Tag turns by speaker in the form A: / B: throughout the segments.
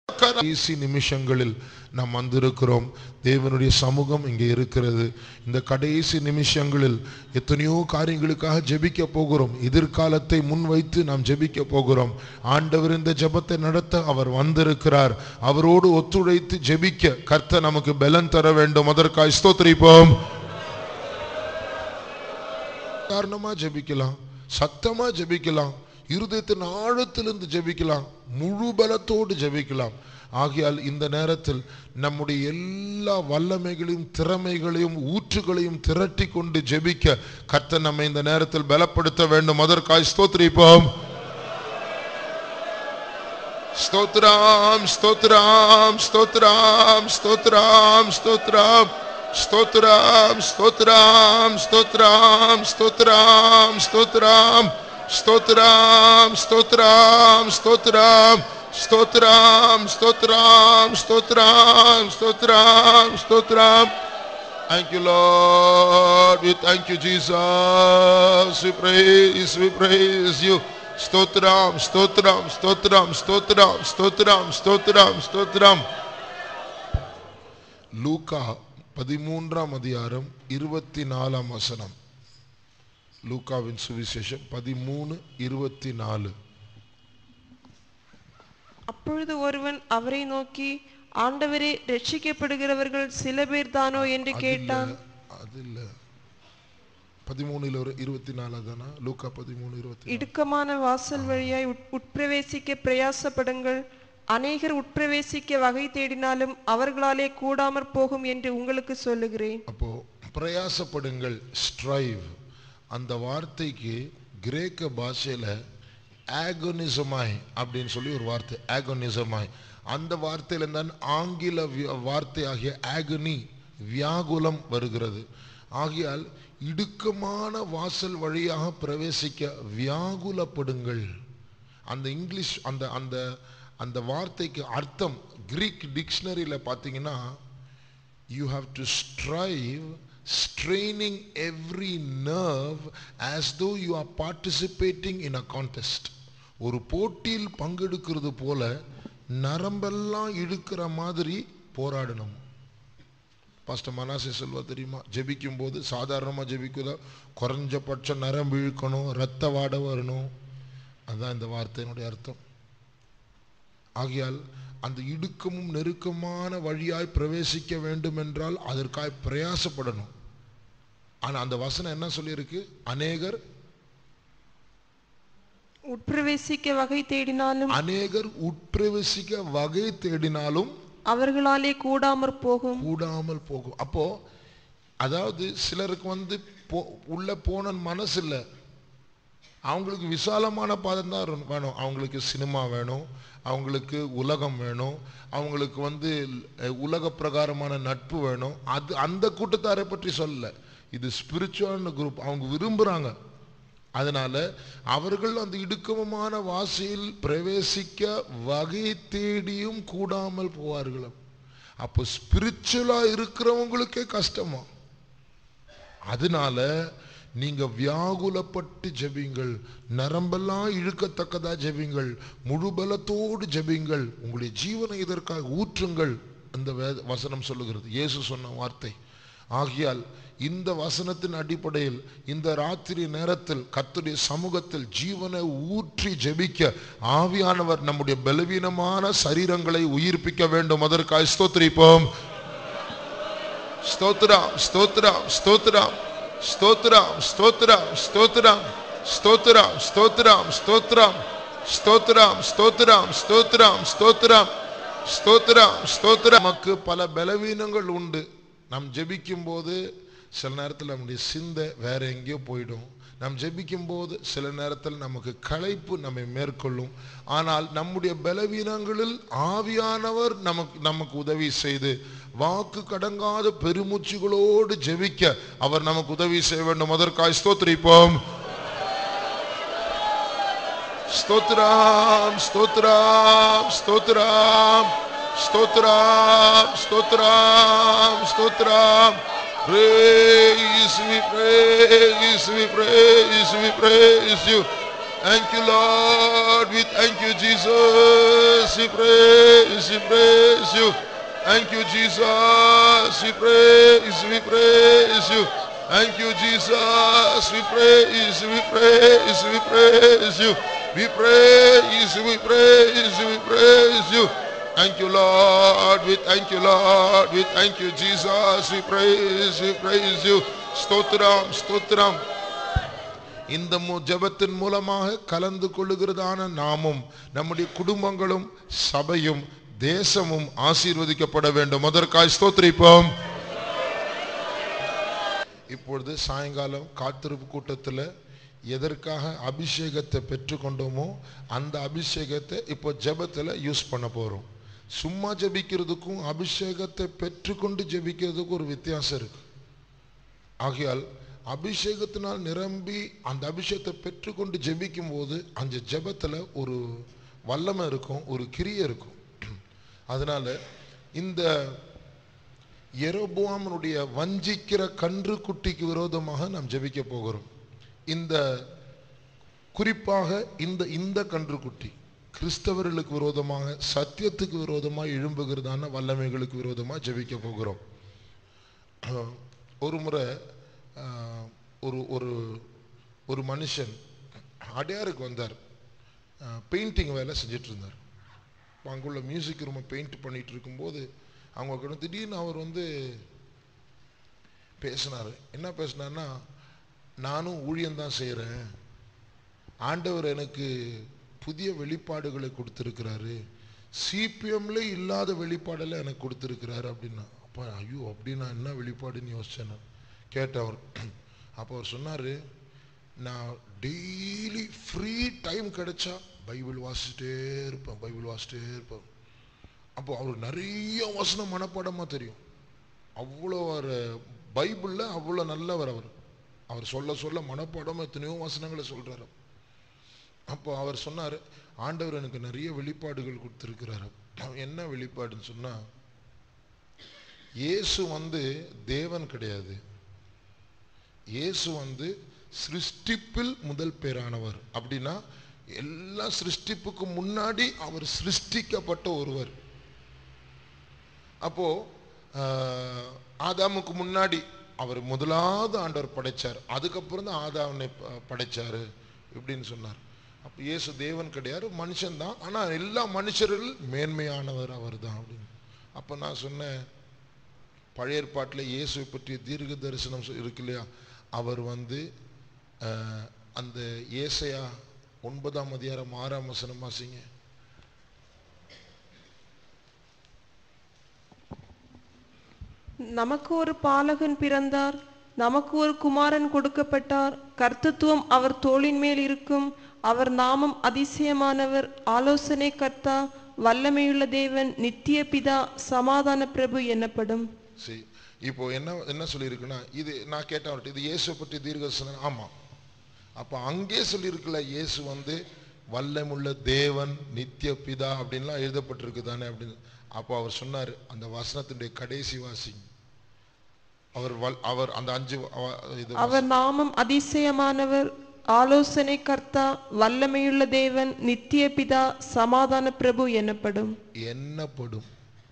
A: கடைசி நிமிஷங்களில் நாம் வந்திருக்கிறோம். தேவனுடைய சமூகம் இங்கே இருக்கிறது. இந்த கடைசி நிமிஷங்களில் எத்தனையோ காரியங்களுக்காக ஜெபிக்க போகிறோம். எதிர்காலத்தை முன்வைத்து நாம் ஜெபிக்க போகிறோம். ஆண்டவர் இந்த ஜெபத்தை நடத்த அவர் வந்திருக்கிறார். அவரோடு ஒத்துழைத்து ஜெபிக்க கர்த்தர் நமக்கு பலன் தர வேண்டும். அதற்காக ஸ்தோத்திரிப்போம். காரணமா ஜெபிக்கலாம், சத்தமா ஜெபிக்கலாம், இருதயத்தின் ஆழத்திலிருந்து ஜெபிக்கலாம், முழு பலத்தோடு ஜெபிக்கலாம். ஆகையால் இந்த நேரத்தில் நம்முடைய எல்லா வல்லமைகளையும் திறமைகளையும் ஊற்றுகளையும் திரட்டி கொண்டு ஜெபிக்க கர்த்தர் நம்மை இந்த நேரத்தில் பலப்படுத்த வேண்டும். அதற்காக ஸ்தோத்திரிப்போம். ஸ்தோத்ராம் ஸ்தோத்ராம் ஸ்தோத்ராம் ஸ்தோத்ராம் ஸ்தோத்ராம் ஸ்தோத்ராம் ஸ்தோத்ராம் ஸ்தோத்ராம் ஸ்தோத்ராம் ஸ்தோத்ராம் ஸ்தோத்ராம் ஸ்தோத்ராம் ஸ்தோத்ராம் ஸ்தோத்ராம் ஸ்தோத்ராம் ஸ்தோத்ராம் ஸ்தோத்ராம் ஸ்தோத்ராம். Thank you, Lord. We thank you, Jesus. We praise you. ஸ்தோத்ராம் ஸ்தோத்ராம் ஸ்தோத்ராம் ஸ்தோத்ராம் ஸ்தோத்ராம் ஸ்தோத்ராம் ஸ்தோத்ராம். லூக்கா 13ஆம் அதிகாரம் 24ஆம் வசனம். லூக்காவின் சுவிசேஷம் 13:24.
B: அப்பொழுது ஒருவன் அவரை நோக்கி, ஆண்டவரே, ரட்சிக்கப்படுகிறவர்கள் சில பேர் தானோ என்று கேட்டான்.
A: அது இல்ல, 13:24 தானா? லூக்கா 13:24.
B: இடுக்கமான வாசல் வழியாய் உட்பிரவேசிக்க பிரயாசப்படுங்கள். அநேகர் உட்பிரவேசிக்க வகை தேடினாலும் அவர்களாலே கூடாமற் போகும் என்று உங்களுக்கு சொல்லுகிறேன்.
A: அப்போ பிரயாசப்படுங்கள், ஸ்ட்ரைவ், அந்த வார்த்தைக்கு கிரேக்க பாஷையில ஆகோனிசமாய் அப்படின்னு சொல்லி ஒரு வார்த்தை, ஆகோனிசமாய். அந்த வார்த்தையில தான் ஆங்கில வார்த்தை ஆகிய ஆகனி, வியாகுலம் வருகிறது. ஆகையால் இடுக்கமான வாசல் வழியாக பிரவேசிக்க வியாகுலப்படுங்கள். அந்த இங்கிலீஷ் அந்த அந்த அந்த வார்த்தைக்கு அர்த்தம் கிரீக் டிக்ஷனரியில பார்த்தீங்கன்னா, you have to strive, straining every nerve as though you are participating in a contest. ஒரு போட்டியில் பங்கெடுக்கிறது போல நரம்பெல்லாம் இழுக்கிற மாதிரி போராடணும். பாஸ்டர் மனாசே சொல்வா தெரியுமா, ஜெபிக்கும் போது சாதாரணமா ஜெபிக்குதா, குறைஞ்சபட்சம் நரம்பு இழுக்கணும், ரத்த வாட வரணும். அதுதான் இந்த வார்த்தையினுடைய அர்த்தம். ஆகையால் அந்த இடுக்கமும் நெருக்கமான வழியாய் பிரவேசிக்க வேண்டும் என்றால் அதற்காய் பிரயாசப்படணும். ஆனா அந்த வசனம் என்ன சொல்லியிருக்கு? அநேகர்
B: உட்பிரவேசிக்க வகை தேடினாலும்,
A: அநேகர் உட்பிரவேசிக்க வகை தேடினாலும்
B: அவர்களாலே கூடாமற் போகும்.
A: அப்போ அதாவது சிலருக்கு உள்ள போன மனசு இல்லை, அவங்களுக்கு விசாலமான பாதம் தான் வேணும். அவங்களுக்கு சினிமா வேணும், அவங்களுக்கு உலகம் வேணும், அவங்களுக்கு உலக பிரகாரமான நட்பு வேணும். அது அந்த கூட்டத்தாரை பற்றி சொல்லல, இது ஸ்பிரிச்சுவல் குரூப். அவங்க விரும்புறாங்க. அதனால அவர்கள் அந்த இடுக்கமான வாசையில் பிரவேசிக்க வகை தேடியும் கூடாமல் போவார்கள். அப்போ ஸ்பிரிச்சுவலா இருக்கிறவங்களுக்கே கஷ்டமா. அதனால நீங்க வியாகுலப்பட்டு ஜெபிங்கள், நரம்பெல்லாம் இழுக்கத்தக்கதா ஜெபிங்கள், முழு பலத்தோடு ஜெபிங்கள், உங்களுடைய ஜீவனை இதற்காக ஊற்றுங்கள். அந்த வசனம் சொல்லுகிறது, இயேசு சொன்ன வார்த்தை. ஆகையால் இந்த வசனத்தின் அடிப்படையில் இந்த ராத்திரி நேரத்தில் கர்த்தருடைய சமூகத்தில் ஜீவனை ஊற்றி ஜெபிக்க ஆவியானவர் நம்முடைய பலவீனமான சரீரங்களை உயிர்ப்பிக்க வேண்டும். அதற்காக ஸ்தோத்திரிப்போம். ஸ்தோத்திரம் ஸ்தோத்திரம் ஸ்தோத்திரம் ஸ்தோத்திரம் ஸ்தோத்திரம் ஸ்தோத்திரம் ஸ்தோத்திரம் ஸ்தோத்திரம் ஸ்தோத்திரம் ஸ்தோத்திரம் ஸ்தோத்திரம் ஸ்தோத்திரம் ஸ்தோத்திரம் ஸ்தோத்திரம் ஸ்தோத்திரம். நமக்கு பல பலவீனங்கள் உண்டு. நாம் ஜெபிக்கும் போது சில நேரத்தில் நம்முடைய சிந்தை வேற எங்கேயோ போயிடும். நாம் ஜெபிக்கும் போது சில நேரத்தில் நமக்கு களைப்பு நம்மை மேற்கொள்ளும். ஆனால் நம்முடைய பலவீனங்களில் ஆவியானவர் நமக்கு உதவி செய்து வாக்கு கடங்காத பெருமூச்சுகளோடு ஜெபிக்க அவர் நமக்கு உதவி செய்ய வேண்டும். அதற்காக ஸ்தோத்திரிப்போம். ஸ்தோத்திரம் ஸ்தோத்திரம் ஸ்தோத்திரம் ஸ்தோத்திரம் ஸ்தோத்திரம் ஸ்தோத்திரம். Praise, we praise, we praise, we praise you. Thank you, Lord. We thank you, Jesus. We praise you. Thank you, Jesus. We praise you. Thank you, Jesus. We praise you. We praise you. Thank you, Lord. We thank you, Lord. We thank you, Jesus. We praise you. Stotram. இந்த ஜெபத்தின் மூலமாக கலந்து கொள்ளுகிறதான நாமும் நம்முடைய குடும்பங்களும் சபையும் தேசமும் ஆசீர்வதிக்கப்பட வேண்டும். அதற்காக ஸ்தோத்திரிப்போம். இப்பொழுது சாயங்காலம் காத்திருப்பு கூட்டத்தில் எதற்காக அபிஷேகத்தை பெற்றுக்கொண்டோமோ அந்த அபிஷேகத்தை இப்போ ஜெபத்தில் யூஸ் பண்ண போகிறோம். சும்மா ஜெபிக்கிறதுக்கும் அபிஷேகத்தை பெற்றுக்கொண்டு ஜெபிக்கிறதுக்கும் ஒரு வித்தியாசம் இருக்கு. ஆகையால் அபிஷேகத்தினால் நிரம்பி அந்த அபிஷேகத்தை பெற்றுக்கொண்டு ஜெபிக்கும் போது அந்த ஜெபத்தில் ஒரு வல்லமை இருக்கும், ஒரு கிரியை இருக்கும். அதனால இந்த யெரொபோவாமுடைய வஞ்சிக்கிற கன்று குட்டிக்கு விரோதமாக நாம் ஜெபிக்க போகிறோம். இந்த குறிப்பாக இந்த கன்றுக்குட்டி கிறிஸ்தவர்களுக்கு விரோதமாக, சத்தியத்துக்கு விரோதமாக எழும்புகிறதான வல்லமைகளுக்கு விரோதமாக ஜெபிக்க போகிறோம். ஒரு முறை ஒரு மனுஷன் அடையாருக்கு வந்தார். பெயிண்டிங் வேலை செஞ்சிட்டு இருந்தார். அங்குள்ள மியூசிக் ரூமை பெயிண்ட் பண்ணிட்டு இருக்கும்போது அவங்க திடீர்னு அவர் பேசினார். என்ன பேசினார்னா, நானும் ஊழியம்தான் செய்கிறேன், ஆண்டவர் எனக்கு புதிய வெளிப்பாடுகளை கொடுத்துருக்கிறாரு, சிபிஎம்ல இல்லாத வெளிப்பாடெல்லாம் எனக்கு கொடுத்துருக்கிறாரு அப்படின்னா. அப்போ ஐயோ அப்படின்னா என்ன வெளிப்பாடுன்னு யோசிச்சேன் நான். கேட்டவர். அப்போ அவர் சொன்னார், நான் டெய்லி ஃப்ரீ டைம் கிடைச்சா பைபிள் வாசிச்சுட்டே இருப்பேன். அப்போ அவருக்கு நிறைய வசனம் மனப்பாடமாக தெரியும். அவ்வளோ ஒரு பைபிளில் அவ்வளோ நல்லவர். அவர் சொல்ல மனப்பாடமாக எத்தனையோ வசனங்களை சொல்கிறார். அப்போ அவர் சொன்னார், ஆண்டவர் எனக்கு நிறைய வெளிப்பாடுகள் கொடுத்துருக்கிறாரு. என்ன வெளிப்பாடுன்னு சொன்னால், இயேசு தேவன் கிடையாது, இயேசு சிருஷ்டிப்பில் முதல் பேரானவர். அப்படின்னா எல்லா சிருஷ்டிப்புக்கு முன்னாடி அவர் சிருஷ்டிக்கப்பட்ட ஒருவர். அப்போ ஆதாமுக்கு முன்னாடி அவர் முதலாவது ஆண்டவர் படைச்சார், அதுக்கப்புறம் தான் ஆதாமனை படைச்சாரு இப்படின்னு சொன்னார். அப்போ இயேசு தேவன் கிடையாது, மனுஷன்தான். ஆனால் எல்லா மனுஷர்கள் மேன்மையானவர் அவர் தான் அப்படின்னு. அப்போ நான் சொன்னேன், பழைய ஏற்பாட்டில் இயேசுவை பற்றிய தீர்க்க தரிசனம் இருக்கு இல்லையா, அவர் அந்த ஏசாயா 9ஆம் அதிகாரம் 6ஆம் வசனம் வாசிங்க.
B: நமக்கு ஒரு பாலகன் பிறந்தார், நமக்கு ஒரு குமாரன் கொடுக்கப்பட்டார், கர்த்தத்துவம் அவர் தோளின் மேல் இருக்கும், அவர் நாமம் அதிசயமானவர், ஆலோசனை கர்த்தா, வல்லமையுள்ள தேவன், நித்திய பிதா, சமாதான பிரபு என்னப்படும்.
A: இப்போ என்ன சொல்லியிருக்குன்னா, இது நான் கேட்டேன், இது இயேசு பற்றி தீர்க்கதரிசனம். ஆமா, அப்ப அங்கே சொல்லியிருக்கல, இயேசு வல்லமுள்ள தேவன், நித்திய பிதா அப்படின்லாம் எழுதப்பட்டிருக்கு தானே அப்படின்னு. அப்போ அவர் சொன்னார், அந்த வசனத்தினுடைய கடைசி வாசி. அவர் அந்த 5
B: அவர் நாமம் அதிசயமானவர், ஆலோசனை கர்த்தா, வல்லமையுள்ள தேவன், நித்திய பிதா, சமாதான பிரபு என்னப்படும்.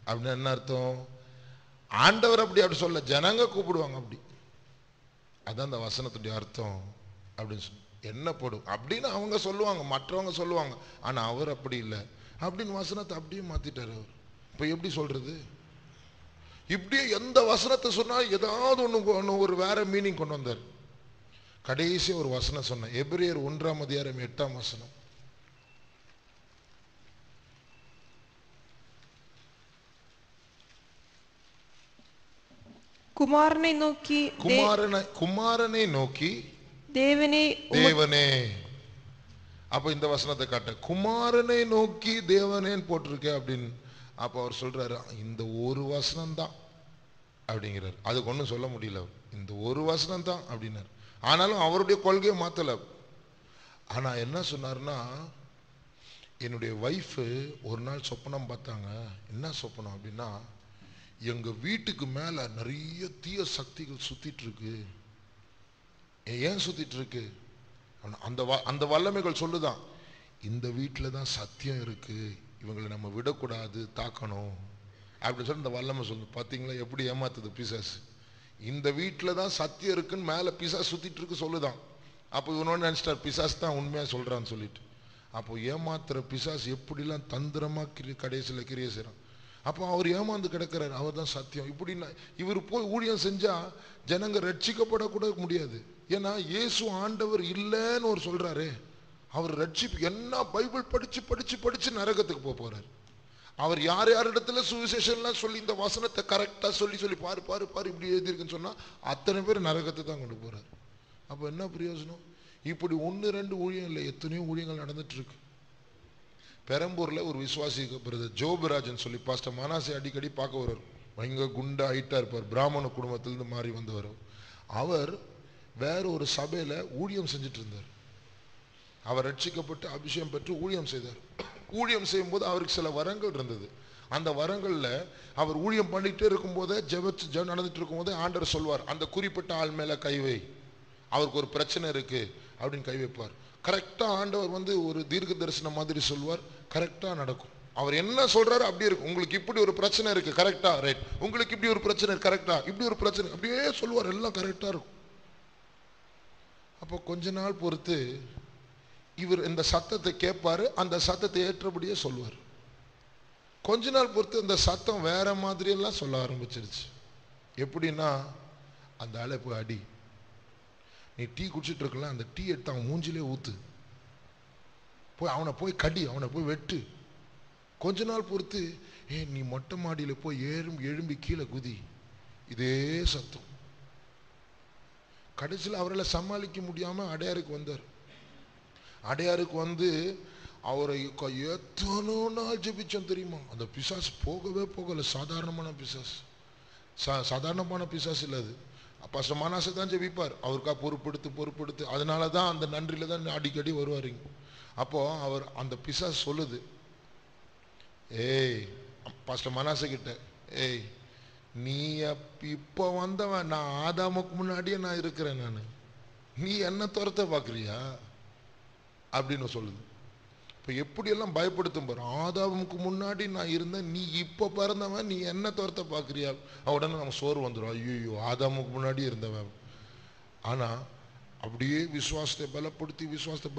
B: அப்படின்னு என்ன அர்த்தம்? ஆண்டவர் அப்படி சொல்ல, ஜனங்க கூப்பிடுவாங்க அப்படி. அதான் அந்த வசனத்துடைய அர்த்தம் அப்படின்னு சொல்லி. என்னப்படும் அப்படின்னு அவங்க சொல்லுவாங்க, மற்றவங்க சொல்லுவாங்க. ஆனா அவர் அப்படி இல்லை அப்படின்னு வசனத்தை அப்படியே மாத்திட்டாரு அவர். இப்ப எப்படி சொல்றது? இப்படியே எந்த வசனத்தை சொன்னா ஏதாவது ஒண்ணு ஒரு வேற மீனிங் கொண்டு வந்தார். கடைசி ஒரு வசனம் சொன்ன, எபிரேயர் 1ஆம் அதிகாரம் 8ஆம் வசனம். குமாரனை
A: நோக்கி
B: தேவனே.
A: அப்ப இந்த வசனத்தை காட்ட, குமாரனை நோக்கி தேவனேன்னு போட்டிருக்க அப்படின்னு. அப்ப அவர் சொல்றாரு, இந்த ஒரு வசனம் தான் அப்படிங்கிறார். அதுக்கு ஒன்றும் சொல்ல முடியல, இந்த ஒரு வசனம் தான் அப்படின்னாரு. ஆனாலும் அவருடைய கொள்கையை மாத்தல. ஆனா என்ன சொன்னார்னா, என்னுடைய ஒய்ஃப் ஒரு நாள் சொப்பனம் பார்த்தாங்க. என்ன சொப்பனம் அப்படின்னா, எங்க வீட்டுக்கு மேல நிறைய தீய சக்திகள் சுத்திட்டு இருக்கு. ஏன் சுத்திட்டு இருக்கு அந்த வல்லமைகள் சொல்லுதான், இந்த வீட்டில் தான் சத்தியம் இருக்கு, இவங்களை நம்ம விடக்கூடாது, தாக்கணும் அப்படின்னு சொல்லி இந்த வல்லமை சொல்லு. பார்த்தீங்களா எப்படி ஏமாத்துது பிசாசு? இந்த வீட்டில் தான் சத்தியம் இருக்குன்னு மேலே பிசாசு சுத்திட்டு இருக்கு சொல்லுதான். அப்போ இவனோட நினைச்சிட்டார் பிசாசு தான் உண்மையாக சொல்றான்னு சொல்லிட்டு. அப்போ ஏமாத்துற பிசாசு எப்படிலாம் தந்திரமா கடைசியில் கிரியை செய்யறான். அப்போ அவர் ஏமாந்து கிடக்கிறார், அவர் தான் சத்தியம் இப்படின்னா. இவர் போய் ஊழியம் செஞ்சா ஜனங்க ரட்சிக்கப்படக்கூட முடியாது. ஏன்னா இயேசு ஆண்டவர் இல்லைன்னு ஒரு சொல்றாரு. அவர் ரட்சிப்பு என்ன பைபிள் படிச்சு படிச்சு படிச்சு நரகத்துக்கு போறாரு. அவர் யார் யாரிடத்துல சுவிசேஷன்லாம் சொல்லி இந்த வசனத்தை கரெக்டா சொல்லி சொல்லி பாரு பாரு பாரு இப்படி எழுதியிருக்குன்னு சொன்னா அத்தனை பேர் நரகத்தை தான் கொண்டு போறாரு. அப்போ என்ன பிரயோஜனம்? இப்படி 1-2 ஊழியம் இல்லை, எத்தனையோ ஊழியங்கள் நடந்துட்டு இருக்கு. பெரம்பூர்ல ஒரு விசுவாசி பிரதர் ஜோபராஜன் சொல்லி பாஸ்டர் மனாசை அடிக்கடி பார்க்க வருவார். பயங்கர குண்டா ஹைட்டா இருப்பார், பிராமண குடும்பத்திலிருந்து மாறி வந்தவர். அவர் வேற ஒரு சபையில ஊழியம் செஞ்சுட்டு இருந்தார். அவர் ரட்சிக்கப்பட்டு அபிஷேகம் பெற்று ஊழியம் செய்தார். ஊழியம் செய்யும் போது அவருக்கு சில வரங்கள் இருந்தது. அந்த வரங்கள்ல அவர் ஊழியம் பண்ணிட்டே இருக்கும் போதே ஜெபம் நடந்துட்டு இருக்கும் போதே ஆண்டவர் சொல்வார், அந்த குறிப்பிட்ட ஆள் மேல கை வை, அவருக்கு ஒரு பிரச்சனை இருக்கு அப்படின்னு கை வைப்பார். கரெக்டா ஆண்டவர் ஒரு தீர்க்க தரிசனம் மாதிரி சொல்வார், கரெக்டா நடக்கும். அவர் என்ன சொல்றாரு அப்படியே இருக்கும். உங்களுக்கு இப்படி ஒரு பிரச்சனை இருக்கு, கரெக்டா ரைட். உங்களுக்கு இப்படி ஒரு பிரச்சனை இருக்கு, கரெக்டா. இப்படி ஒரு பிரச்சனை அப்படியே சொல்வார், எல்லாம் கரெக்டா இருக்கும். அப்போ கொஞ்ச நாள் பொறுத்து இவர் இந்த சத்தத்தை கேட்பாரு, அந்த சத்தத்தை ஏற்றபடியே சொல்வார். கொஞ்ச நாள் பொறுத்து இந்த சத்தம் வேற மாதிரி எல்லாம் சொல்ல ஆரம்பிச்சிருச்சு. எப்படின்னா, அந்த ஆளை போய் அடி, நீ டீ குடிச்சிட்டு இருக்கலாம், அந்த டீ எடுத்து அவன் மூஞ்சிலே ஊத்து, போய் அவனை போய் கடி, அவனை போய் வெட்டு. கொஞ்ச நாள் பொறுத்து நீ மொட்டை மாடியில போய் எழும்பி கீழே குதி. இதே சத்தம். கடைசியில் அவரால் சமாளிக்க முடியாம அடையாருக்கு வந்தார். அடையாருக்கு வந்து அவரை எத்தனோ நாள் ஜெபிச்சோம் தெரியுமா? அந்த பிசாசு போகவே போகல. சாதாரணமான பிசாசு, சாதாரணமான பிசாசு இல்லை அது. பாஸ்டர் மனாசை தான் ஜெபிப்பார், அவருக்கா பொறுப்படுத்து. அதனால தான் அந்த நன்றியில தான் அடிக்கடி வருவாருங்க. அப்போ அவர் அந்த பிசாசு சொல்லுது, ஏய் பாஸ்டர் மனாசை கிட்ட, ஏய் நீ இப்போ வந்தவன், நான் ஆதாமுக்கு முன்னாடியே நான் இருக்கிறேன், நீ என்ன துரத்த பார்க்குறியா அப்படின்னு சொல்லுது. இப்போ எப்படியெல்லாம் பயப்படுத்தும் பாரு. ஆதாமுக்கு முன்னாடி நான் இருந்தேன், நீ இப்போ பிறந்தவன், நீ என்ன துரத்த பார்க்குறியா? உடனே நம்ம சோறு வந்துடும், ஐயோ ஆதாமுக்கு முன்னாடி இருந்தவன். ஆனால் அப்படியே விசுவாசத்தை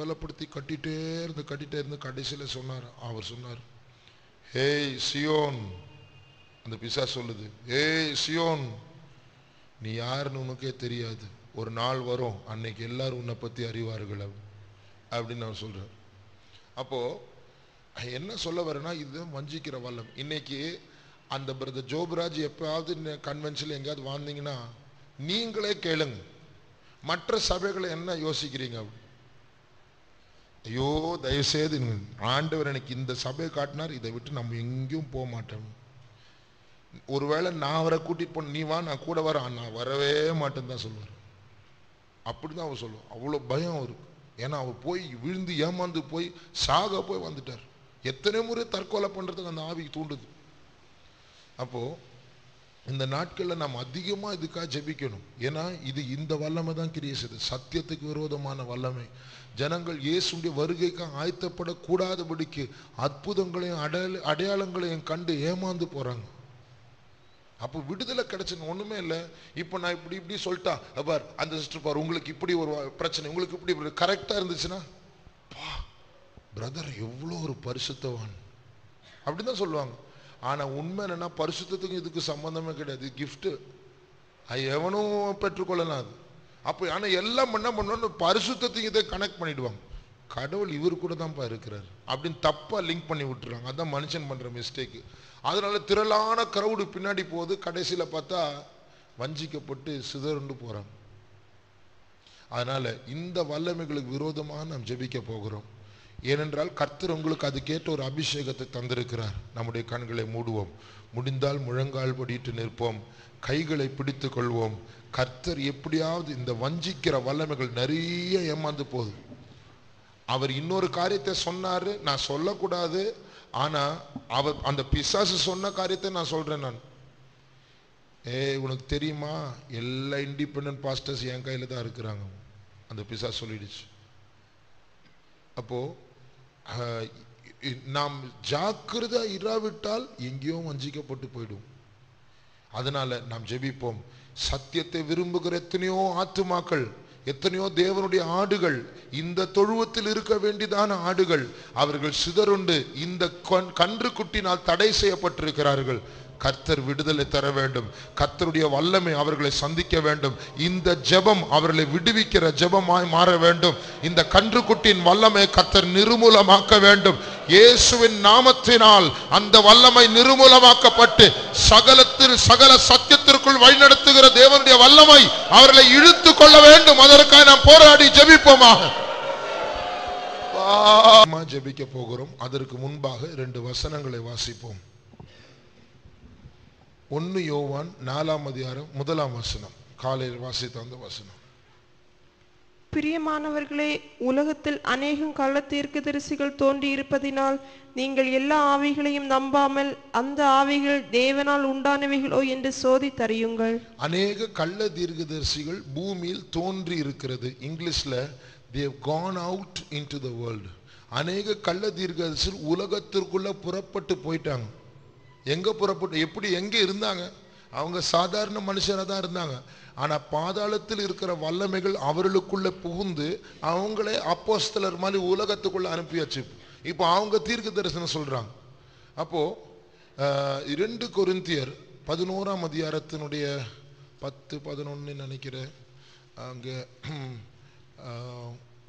A: பலப்படுத்தி கட்டிகிட்டே இருந்து கடைசியில் அவர் சொன்னார், ஏய் சியோன், அந்த பிசாசு சொல்லுது, ஏய் சியோன், நீ யாருன்னு உனக்கே தெரியாது, ஒரு நாள் வரும் அன்னைக்கு எல்லாரும் உன்னை பற்றி அறிவார்கள் அப்படின்னு அவர் சொல்றார். அப்போ என்ன சொல்ல வரேன்னா, இதுதான் வஞ்சிக்கிற வல்லம். இன்னைக்கு அந்த பிரதர் ஜோபராஜ் எப்பயாவது கன்வென்ஷன்ல எங்கேயாவது வாழ்ந்தீங்கன்னா நீங்களே கேளுங்க, மற்ற சபைகளை என்ன யோசிக்கிறீங்க? ஐயோ தயவுசெய்து ஆண்டவர் எனக்கு இந்த சபையை காட்டினார், இதை விட்டு நம்ம எங்கேயும் போக மாட்டோம். ஒருவேளை நான் அவரை கூட்டிட்டு போன, நீ வா நான் கூட வரேன், நான் வரவே மாட்டேன்னு தான் சொல்லுவார். அப்படிதான் அவர் சொல்லுவார். அவ்வளோ பயம் அவருக்கு. ஏன்னா அவர் போய் விழுந்து ஏமாந்து போய் சாக போய் வந்துட்டார். எத்தனை முறை தற்கொலை பண்றதுக்கு அந்த ஆவி தூண்டுது. அப்போ இந்த நாட்களில் நாம் அதிகமா இதுக்காக ஜெபிக்கணும். ஏன்னா இது இந்த வல்லமை தான் கிரியை செய்யுது, சத்தியத்துக்கு விரோதமான வல்லமை. ஜனங்கள் இயேசுடைய வருகைக்காக ஆயத்தப்படக்கூடாதபடிக்கு அற்புதங்களையும் அடையாளங்களையும் கண்டு ஏமாந்து போறாங்க. அப்போ விடுதலை கிடைச்சுன்னு ஒண்ணுமே இல்லை. இப்போ நான் இப்படி சொல்லிட்டா, பார் அந்த சிஸ்டர் பார், உங்களுக்கு இப்படி ஒரு பிரச்சனை, உங்களுக்கு இப்படி கரெக்டா இருந்துச்சுன்னா, பா பிரதர் எவ்வளோ ஒரு பரிசுத்தவான் அப்படிதான் சொல்லுவாங்க. ஆனா உண்மை என்னன்னா, பரிசுத்தத்துக்கும் இதுக்கு சம்பந்தமே கிடையாது, கிஃப்ட். எவனும் பெற்றுக்கொள்ளலாம் அது. அப்போ ஆனா எல்லாம் என்ன பண்ணணும், பரிசுத்தத்தையும் இதை கனெக்ட் பண்ணிடுவாங்க. கடவுள் இவர் கூட தான்ப்பா இருக்கிறார் அப்படின்னு தப்பா லிங்க் பண்ணி விட்டுறாங்க. அதான் மனுஷன் பண்ற மிஸ்டேக். அதனால திரளான கிரவுடு பின்னாடி போகுது, கடைசியில பார்த்தா வஞ்சிக்கப்பட்டு சிதறுண்டு போறாங்க. அதனால இந்த வல்லமைகளுக்கு விரோதமாக நாம் ஜெபிக்க போகிறோம். ஏனென்றால் கர்த்தர் உங்களுக்கு அதுக்கேற்ற ஒரு அபிஷேகத்தை தந்திருக்கிறார். நம்முடைய கண்களை மூடுவோம், முடிந்தால் முழங்கால் படிட்டு நிற்போம், கைகளை பிடித்து கொள்வோம். கர்த்தர் எப்படியாவது இந்த வஞ்சிக்கிற வல்லமைகள் நிறைய ஏமாந்து போகுது. அவர் இன்னொரு காரியத்தை சொன்னாரு, நான் சொல்லக்கூடாது, ஆனா அவர் அந்த பிசாசு சொன்ன காரியத்தை நான் சொல்றேன். நான் உனக்கு தெரியுமா, எல்லா இண்டிபெண்டன்ட் பாஸ்டர்ஸ் என் கையில தான் இருக்கிறாங்க, அந்த பிசாசு சொல்லிடுச்சு. அப்போ நாம் ஜாக்கிரதை இராவிட்டால் எங்கேயோ வஞ்சிக்கப்பட்டு போயிடும். அதனால நாம் ஜெபிப்போம். சத்தியத்தை விரும்புகிற எத்தனையோ ஆத்துமாக்கள், எத்தனையோ தேவனுடைய ஆடுகள், இந்த தொழுவத்தில் இருக்க வேண்டியதான ஆடுகள், அவர்கள் சிதறுண்டு இந்த கன்று குட்டினால் தடை செய்யப்பட்டிருக்கிறார்கள். கர்த்தர் விடுதலை தர வேண்டும். கர்த்தருடைய வல்லமை அவர்களை சந்திக்க வேண்டும். இந்த ஜெபம் அவர்களை விடுவிக்கிற ஜெபமாய் மாற வேண்டும். இந்த கன்றுக்குட்டியின் வல்லமை கர்த்தர் நிர்மூலமாக்க வேண்டும். இயேசுவின் நாமத்தினால் அந்த வல்லமை நிர்மூலமாக்கப்பட்டு சகல சத்தியத்திற்குள் வழிநடத்துகிற தேவனுடைய வல்லமை அவர்களை இழுத்து கொள்ள வேண்டும். அதற்காக நாம் போராடி ஜெபிப்போமாக. ஜெபிக்க போகிறோம். அதற்கு முன்பாக 2 வசனங்களை வாசிப்போம். 1 யோவான் 4ஆம் அதிகாரம் 1ஆம் வசனம். காலையில் வாசித்த அந்த வசனம்.
B: பிரியமானவர்களே, உலகத்தில் அநேகம் கள்ள தீர்க்கதரிசிகள் தோன்றி இருப்பதினால் நீங்கள் எல்லா ஆவிகளையும் நம்பாமல் அந்த ஆவிகள் தேவனால் உண்டானவைகளோ என்று சோதித்தறியுங்கள்.
A: அநேக கள்ள தீர்க்கதரிசிகள் பூமியில் தோன்றி இருக்கிறது. இங்கிலீஷ்ல they have gone out into the world. அநேக கள்ள தீர்க்கதரிசிகள் உலகத்திற்குள்ள புறப்பட்டு போயிட்டாங்க. எங்க புறப்பட்டு, எப்படி, எங்க இருந்தாங்க? அவங்க சாதாரண மனுஷராக தான் இருந்தாங்க. ஆனா பாதாளத்தில் இருக்கிற வல்லமைகள் அவர்களுக்குள்ள புகுந்து அவங்களே அப்போஸ்தலர் மாதிரி உலகத்துக்குள்ள அனுப்பியாச்சு. இப்போ அவங்க தீர்க்க தரிசனம் சொல்றாங்க. அப்போ 2 கொரிந்தியர் 11ஆம் அதிகாரத்தினுடைய 10-11 நினைக்கிறேன். அங்க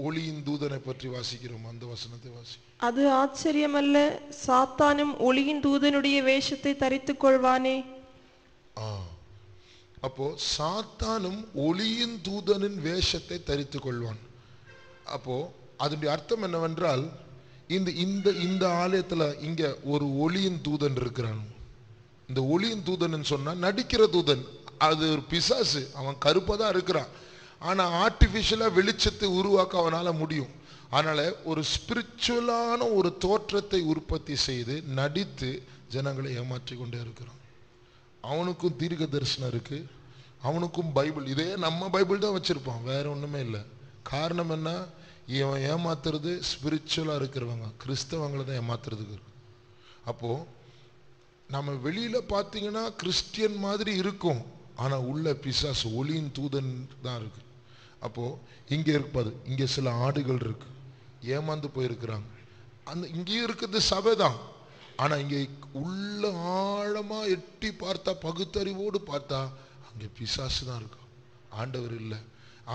A: ஒளியின் தூதனை பற்றி வாசிக்கிறோம். அந்த வசனத்தை வாசி.
B: அது ஆச்சரியமல்ல, சாத்தானும் ஒளியின் தூதனுடைய வேஷத்தை தரித்துக் கொள்வானே.
A: அப்போ சாத்தானும் ஒளியின் தூதனின் வேஷத்தை தரித்துக் கொள்வான். அப்போ அதனுடைய அர்த்தம் என்னவென்றால், இந்த ஆலயத்துல இங்க ஒரு ஒளியின் தூதன் இருக்கிறான். இந்த ஒளியின் தூதன் சொன்னா நடிக்கிற தூதன். அது ஒரு பிசாசு. அவன் கருப்பதான் இருக்கிறான். ஆனா ஆர்டிபிஷியலா வெளிச்சத்தை உருவாக்க அவனால முடியும். அதனால ஒரு ஸ்பிரிச்சுவலான ஒரு தோற்றத்தை உற்பத்தி செய்து நடித்து ஜனங்களை ஏமாற்றி கொண்டே இருக்கிறான். அவனுக்கும் தீர்க்க தரிசனம் இருக்கு, அவனுக்கும் பைபிள், இதே நம்ம பைபிள் தான் வச்சிருப்பான், வேற ஒண்ணுமே இல்லை. காரணம் என்ன? இவன் ஏமாத்துறது ஸ்பிரிச்சுவலா இருக்கிறவங்க, கிறிஸ்தவங்களை தான் ஏமாத்துறதுக்கு. அப்போ நம்ம வெளியில பாத்தீங்கன்னா கிறிஸ்டியன் மாதிரி இருக்கும், ஆனா உள்ள பிசாசு ஒளியின் தூதன் தான் இருக்கு. அப்போ இங்க இருப்பது, இங்க சில ஆடுகள் இருக்கு, ஏமாந்து போயிருக்கிறாங்க. அந்த இங்கேயும் இருக்குது சபைதான், ஆனா இங்க உள்ள ஆழமா எட்டி பார்த்தா, பகுத்தறிவோடு பார்த்தா அங்க பிசாசு தான் இருக்கு, ஆண்டவர் இல்லை.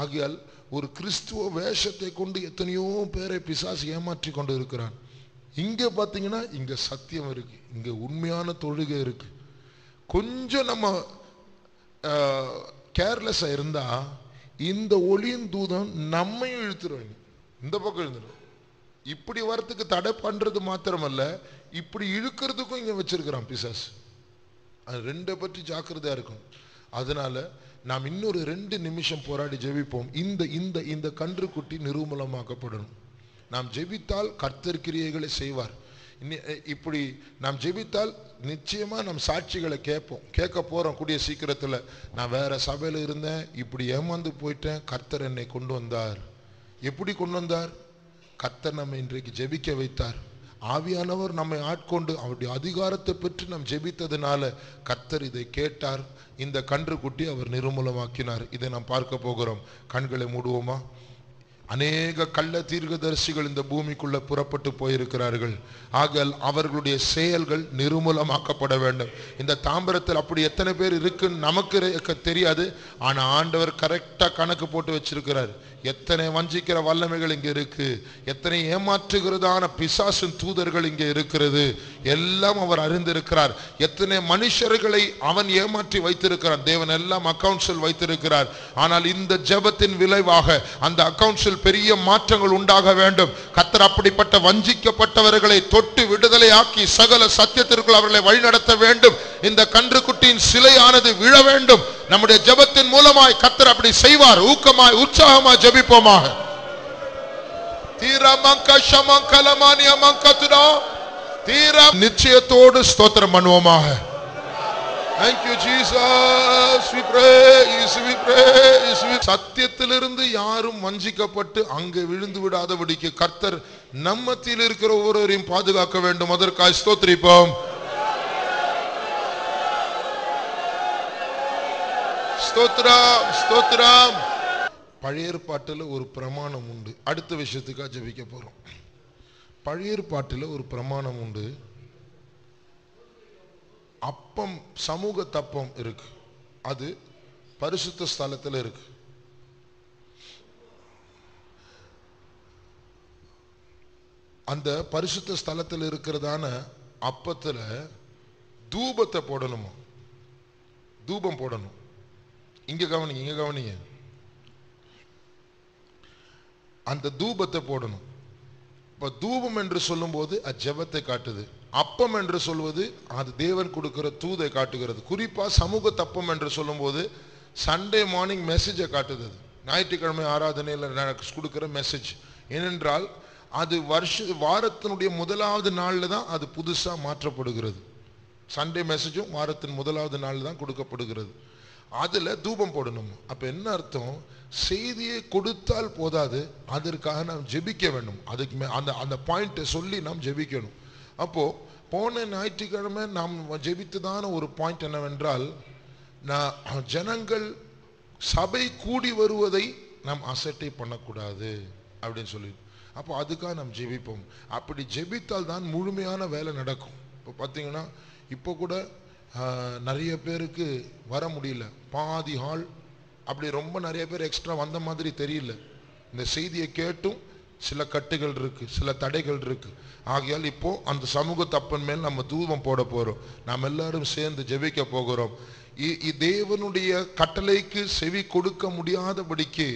A: ஆகையால் ஒரு கிறிஸ்துவ வேஷத்தை கொண்டு எத்தனையோ பேரை பிசாசு ஏமாற்றி கொண்டு இருக்கிறான். இங்க பாத்தீங்கன்னா இங்க சத்தியம் இருக்கு, இங்க உண்மையான தொழுகை இருக்கு. கொஞ்சம் நம்ம கேர்லெஸ்ஸா இருந்தா இந்த ஒளியின் தூதன் நம்மையும் இழுத்துருவாங்க, இந்த பக்கம் இழுத்துரும். இப்படி வரத்துக்கு தடை பண்றது மாத்திரமல்ல, இப்படி இழுக்கிறதுக்கும் இங்க வச்சிருக்கிறான் பிசாசு. அது 2 பற்றி ஜாக்கிரதையா இருக்கும். அதனால நாம் இன்னொரு 2 நிமிஷம் போராடி ஜெபிப்போம். இந்த கன்றுக்குட்டி நிர்மூலமாக்கப்படணும். நாம் ஜெபித்தால் கர்த்தர் கிரியைகளை செய்வார். இப்படி நாம் ஜெபித்தால் நிச்சயமா நம் சாட்சிகளை கேட்க போறோம் கூடிய சீக்கிரத்துல. நான் வேற சபையில இருந்தேன், இப்படி ஏமாந்து போயிட்டேன், கர்த்தர் என்னை கொண்டு வந்தார். எப்படி கொண்டு வந்தார்? கர்த்தர் நம்மை இன்றைக்கு ஜெபிக்க வைத்தார். ஆவியானவர் நம்மை ஆட்கொண்டு அவருடைய அதிகாரத்தை பெற்று நாம் ஜெபித்ததுனால கர்த்தர் இதை கேட்டார். இந்த கன்றுக்குட்டி அவர் நிர்மூலமாக்கினார். இதை நாம் பார்க்க போகிறோம். கண்களை மூடுவோமா? அநேக கள்ள தீர்க்கதரிசிகள் இந்த பூமிக்குள்ள புறப்பட்டு போயிருக்கிறார்கள். ஆகையால் அவர்களுடைய செயல்கள் நிர்மூலமாக்கப்பட வேண்டும். இந்த தாம்பரத்தில் அப்படி எத்தனை பேர் இருக்குன்னு நமக்கு தெரியாது, ஆனா ஆண்டவர் கரெக்டா கணக்கு போட்டு வச்சிருக்கிறார். எத்தனை வஞ்சிக்கிற வல்லமைகள் இங்க இருக்கு, எத்தனை ஏமாற்றுகிறதான பிசாசின் தூதர்கள் இங்கே இருக்கிறது, எல்லாம் அவர் அறிந்திருக்கிறார். எத்தனை மனுஷர்களை அவன் ஏமாற்றி வைத்திருக்கிறான், தேவன் எல்லாம் அக்கவுண்ட்ஸில் வைத்திருக்கிறார். ஆனால் இந்த ஜெபத்தின் விளைவாக அந்த அக்கவுண்ட்ஸில் பெரிய மாற்றங்கள் உண்டாக வேண்டும். கர்த்தர் அப்படிப்பட்ட வஞ்சிக்கப்பட்டவர்களை தொட்டு விடுதலையாக்கி சகல சத்தியத்திற்குள் அவர்களை வழிநடத்த வேண்டும். இந்த கன்றுக்குட்டியின் சிலையானது விழ வேண்டும். நம்முடைய ஜெபத்தின் மூலமாய் கர்த்தர் அப்படி செய்வார். ஊக்கமாய் உற்சாகமாய் ஜெபிப்போமாக. நிச்சயத்தோடு ஸ்தோத்திரம் பண்ணுவோமாக. Thank you Jesus. We praise, we praise. சத்தியத்திலிருந்து யாரும் வஞ்சிக்கப்பட்டு அங்கே விழுந்து விடாதபடிக்கு கர்த்தர் நம் மத்தியில் இருக்கிற ஒவ்வொருவரையும் பாதுகாக்க வேண்டும். அதற்காக ஸ்தோத்திரிப்போம். ஸ்தோத்திரம், ஸ்தோத்திரம். பழைய ஏற்பாட்டில் ஒரு பிரமாணம் உண்டு. அடுத்த விஷயத்துக்காக ஜெபிக்க போறோம். பழைய ஏற்பாட்டில் ஒரு பிரமாணம் உண்டு. அப்பம், சமூக தப்பம் இருக்கு. அது பரிசுத்த ஸ்தலத்தில் இருக்கு. அந்த பரிசுத்த ஸ்தலத்தில் இருக்கிறதான அப்பத்துல தூபத்தை போடணுமா? தூபம் போடணும். இங்க கவனிங்க, இங்க கவனிங்க. அந்த தூபத்தை போடணும். இப்ப தூபம் என்று சொல்லும் போது அது ஜெபத்தை காட்டுது. அப்பம் என்று சொல்வது அது தேவன் கொடுக்கிற தூதை காட்டுகிறது. குறிப்பா சமூக தப்பம் என்று சொல்லும் போது சண்டே மார்னிங் மெசேஜை காட்டுது. ஞாயிற்றுக்கிழமை ஆராதனையில் கொடுக்கிற மெசேஜ். ஏனென்றால் அது வாரத்தினுடைய முதலாவது நாள்ல தான் அது புதுசா மாற்றப்படுகிறது. சண்டே மெசேஜும் வாரத்தின் முதலாவது நாள் தான் கொடுக்கப்படுகிறது. அதுல தூபம் போடணும். அப்ப என்ன அர்த்தம்? செய்தியை கொடுத்தால் போதாது, அதற்காக நாம் ஜெபிக்க வேண்டும். அதுக்கு அந்த பாயிண்ட்டை சொல்லி நாம் ஜெபிக்கணும். அப்போ போன ஞாயிற்றுக்கிழமை நாம் ஜெபித்ததான ஒரு பாயிண்ட் என்னவென்றால், ஜனங்கள் சபை கூடி வருவதை நாம் அசட்டை பண்ணக்கூடாது அப்படின்னு சொல்லி, அப்போ அதுக்காக நாம் ஜெபிப்போம். அப்படி ஜெபித்தால் தான் முழுமையான வேலை நடக்கும். இப்போ பார்த்தீங்கன்னா இப்போ கூட நிறைய பேருக்கு வர முடியல. பாதி ஹால் அப்படி ரொம்ப நிறைய பேர் எக்ஸ்ட்ரா வந்த மாதிரி தெரியல. இந்த செய்தியை கேட்டும் சில கட்டுகள் இருக்கு, சில தடைகள் இருக்கு. ஆகையால் இப்போ அந்த சமூக தப்பன் மேல் நம்ம தூபம் போட போறோம். நாம் எல்லாரும் சேர்ந்து ஜெபிக்க போகிறோம். தேவனுடைய கட்டளைக்கு செவி கொடுக்க முடியாதபடிக்கு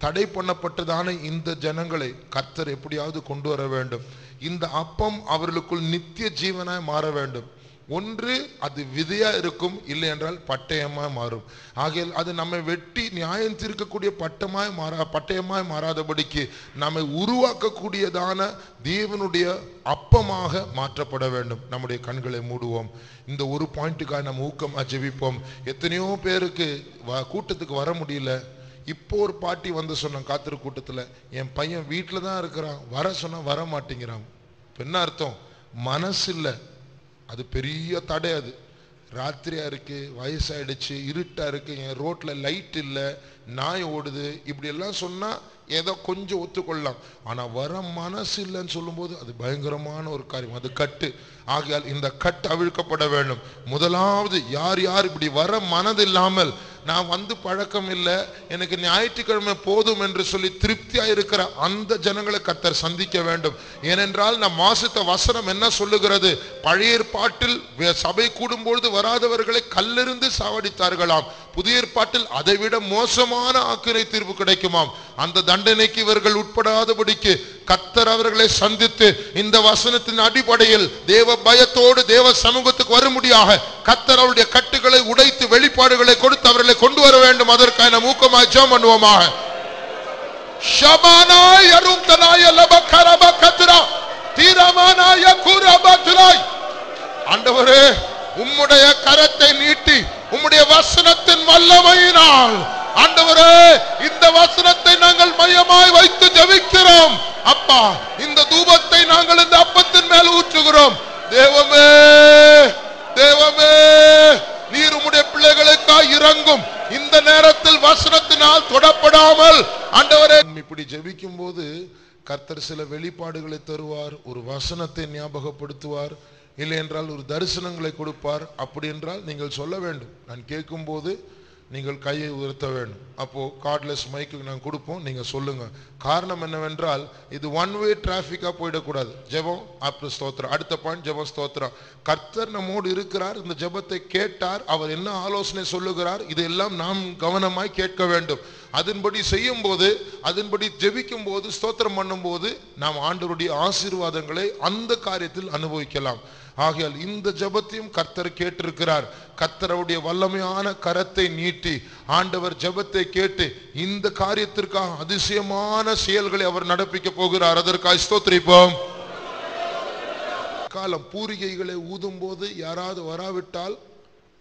A: தடை பண்ணப்பட்டதான இந்த ஜனங்களை கர்த்தர் எப்படியாவது கொண்டு வர வேண்டும். இந்த அப்பம் அவர்களுக்குள் நித்திய ஜீவனாய் மாற வேண்டும். ஒன்று அது விதையா இருக்கும், இல்லை என்றால் பட்டயமாய் மாறும். ஆகையால் அது நம்மை வெட்டி நியாயம் தீர்க்கக்கூடிய பட்டயமாய் மாறாதபடிக்கு நம்மை உருவாக்கக்கூடியதான தேவனுடைய அப்பமாக மாற்றப்பட வேண்டும். நம்முடைய கண்களை மூடுவோம். இந்த ஒரு பாயிண்ட்டுக்காக நம்ம ஊக்கமாக ஜெபிப்போம். எத்தனையோ பேருக்கு கூட்டத்துக்கு வர முடியல. இப்போ ஒரு பாட்டி வந்து சொன்னாங்க காத்திரு கூட்டத்தில், என் பையன் வீட்டில் தான் இருக்கிறான், வர சொன்னா வர மாட்டேங்கிறான். என்ன அர்த்தம்? மனசு இல்லை. அது பெரிய தடை. அது ராத்திரியா இருக்கு, வயசாயிடுச்சு, இருட்டா இருக்கு, என் ரோட்ல லைட் இல்லை, நாய் ஓடுது, இப்படி எல்லாம் சொன்னா ஏதோ கொஞ்சம் ஒத்துக்கொள்ளலாம். ஆனா வர மனசு இல்லைன்னு சொல்லும் போது அது பயங்கரமான ஒரு காரியம். அது கட்டு. ஆகையால் இந்த கட்டு அவிழ்க்கப்பட வேண்டும். முதலாவது யார் யார் இப்படி வர மனது இல்லாமல், நான் வந்து பழக்கம் இல்லை, எனக்கு ஞாயிற்றுக்கிழமை போதும் என்று சொல்லி திருப்தியா இருக்கிற அந்த ஜனங்களை கர்த்தர் சந்திக்க வேண்டும். ஏனென்றால் நம் வாசித்த வசனம் என்ன சொல்லுகிறது? பழைய ஏற்பாட்டில் சபை கூடும்பொழுது வராதவர்களை கல்லெறிந்து சாவடித்தார்களாம். புதிய ஏற்பாட்டில் அதை விட மோசமான ஆக்கினை தீர்ப்பு கிடைக்குமாம். அந்த தண்டனைக்கு இவர்கள் உட்படாதபடிக்கு கர்த்தர் அவர்களை சந்தித்து இந்த வசனத்தின் அடிப்படையில் தேவ பயத்தோடு தேவ சமூகத்துக்கு வரும்படியாக கர்த்தர் அவருடைய கட்டுகளை உடைத்து வெளிப்பாடுகளை கொடுத்து அவர்களை கொண்டு வர வேண்டும். அதற்காக நாம் ஊக்கமாய் ஜெபம் பண்ணுவோமாக. ஷபானாய் அரும்தனாய லபகரப கத்ரா தீரமானாய குரபத்ராய். ஆண்டவரே, உம்முடைய கரத்தை நீட்டி உம்முடைய வசனத்தின் வல்லமையினால் ஆண்டவரே இந்த வசனத்தை நாங்கள் மையமாய் வைத்து ஜெபிக்கிறோம். அப்பா, இந்த தூபத்தை நாங்கள் இந்த அப்பத்தின் மேல் ஊற்றுகிறோம். தேவமே, தேவமே, நீர் உம்முடைய பிள்ளைகளுக்காய் இறங்கும். இந்த நேரத்தில் வசனத்தினால் தொடப்படாமல் ஆண்டவரே இப்படி ஜெபிக்கும் போது கர்த்தர் சில வெளிப்பாடுகளை தருவார், ஒரு வசனத்தை ஞாபகப்படுத்துவார், இல்லை என்றால் ஒரு தரிசனங்களை கொடுப்பார். அப்படி என்றால் நீங்கள் சொல்ல வேண்டும். நான் கேட்கும் போது நீங்கள் கையை உயர்த்த வேண்டும். அப்போ கார்ட்லெஸ் மைக்கு நாங்கள் கொடுப்போம், நீங்க சொல்லுங்க. காரணம் என்னவென்றால் இது ஒன் வே டிராபிக்கா போயிடக்கூடாது. ஜெபம் அப்புறம் ஸ்தோத்திரம். அடுத்த பாயிண்ட் ஜெபம் ஸ்தோத்திரம். கர்த்தர் நம்மோடு இருக்கிறார். இந்த ஜெபத்தை கேட்டார், அவர் என்ன ஆலோசனை சொல்லுகிறார், இதெல்லாம் நாம் கவனமாய் கேட்க வேண்டும். அதன்படி செய்யும் போது, அதன்படி ஜெபிக்கும் போது, ஸ்தோத்திரம் பண்ணும் போது நாம் ஆண்டவருடைய ஆசீர்வாதங்களை அந்த காரியத்தில் அனுபவிக்கலாம். ஆகையால் இந்த ஜெபத்தையும் கர்த்தர் கேட்டிருக்கிறார். கர்த்தருடைய வல்லமையான கரத்தை நீட்டி ஆண்டவர் ஜெபத்தை கேட்டு இந்த காரியத்திற்காக அதிசயமான செயல்களை அவர் நடப்பிக்க போகிறார். அதற்காக ஸ்தோத்திரிப்போம். காலம் பூரிகைகளை ஊதும் போது யாராவது வராவிட்டால்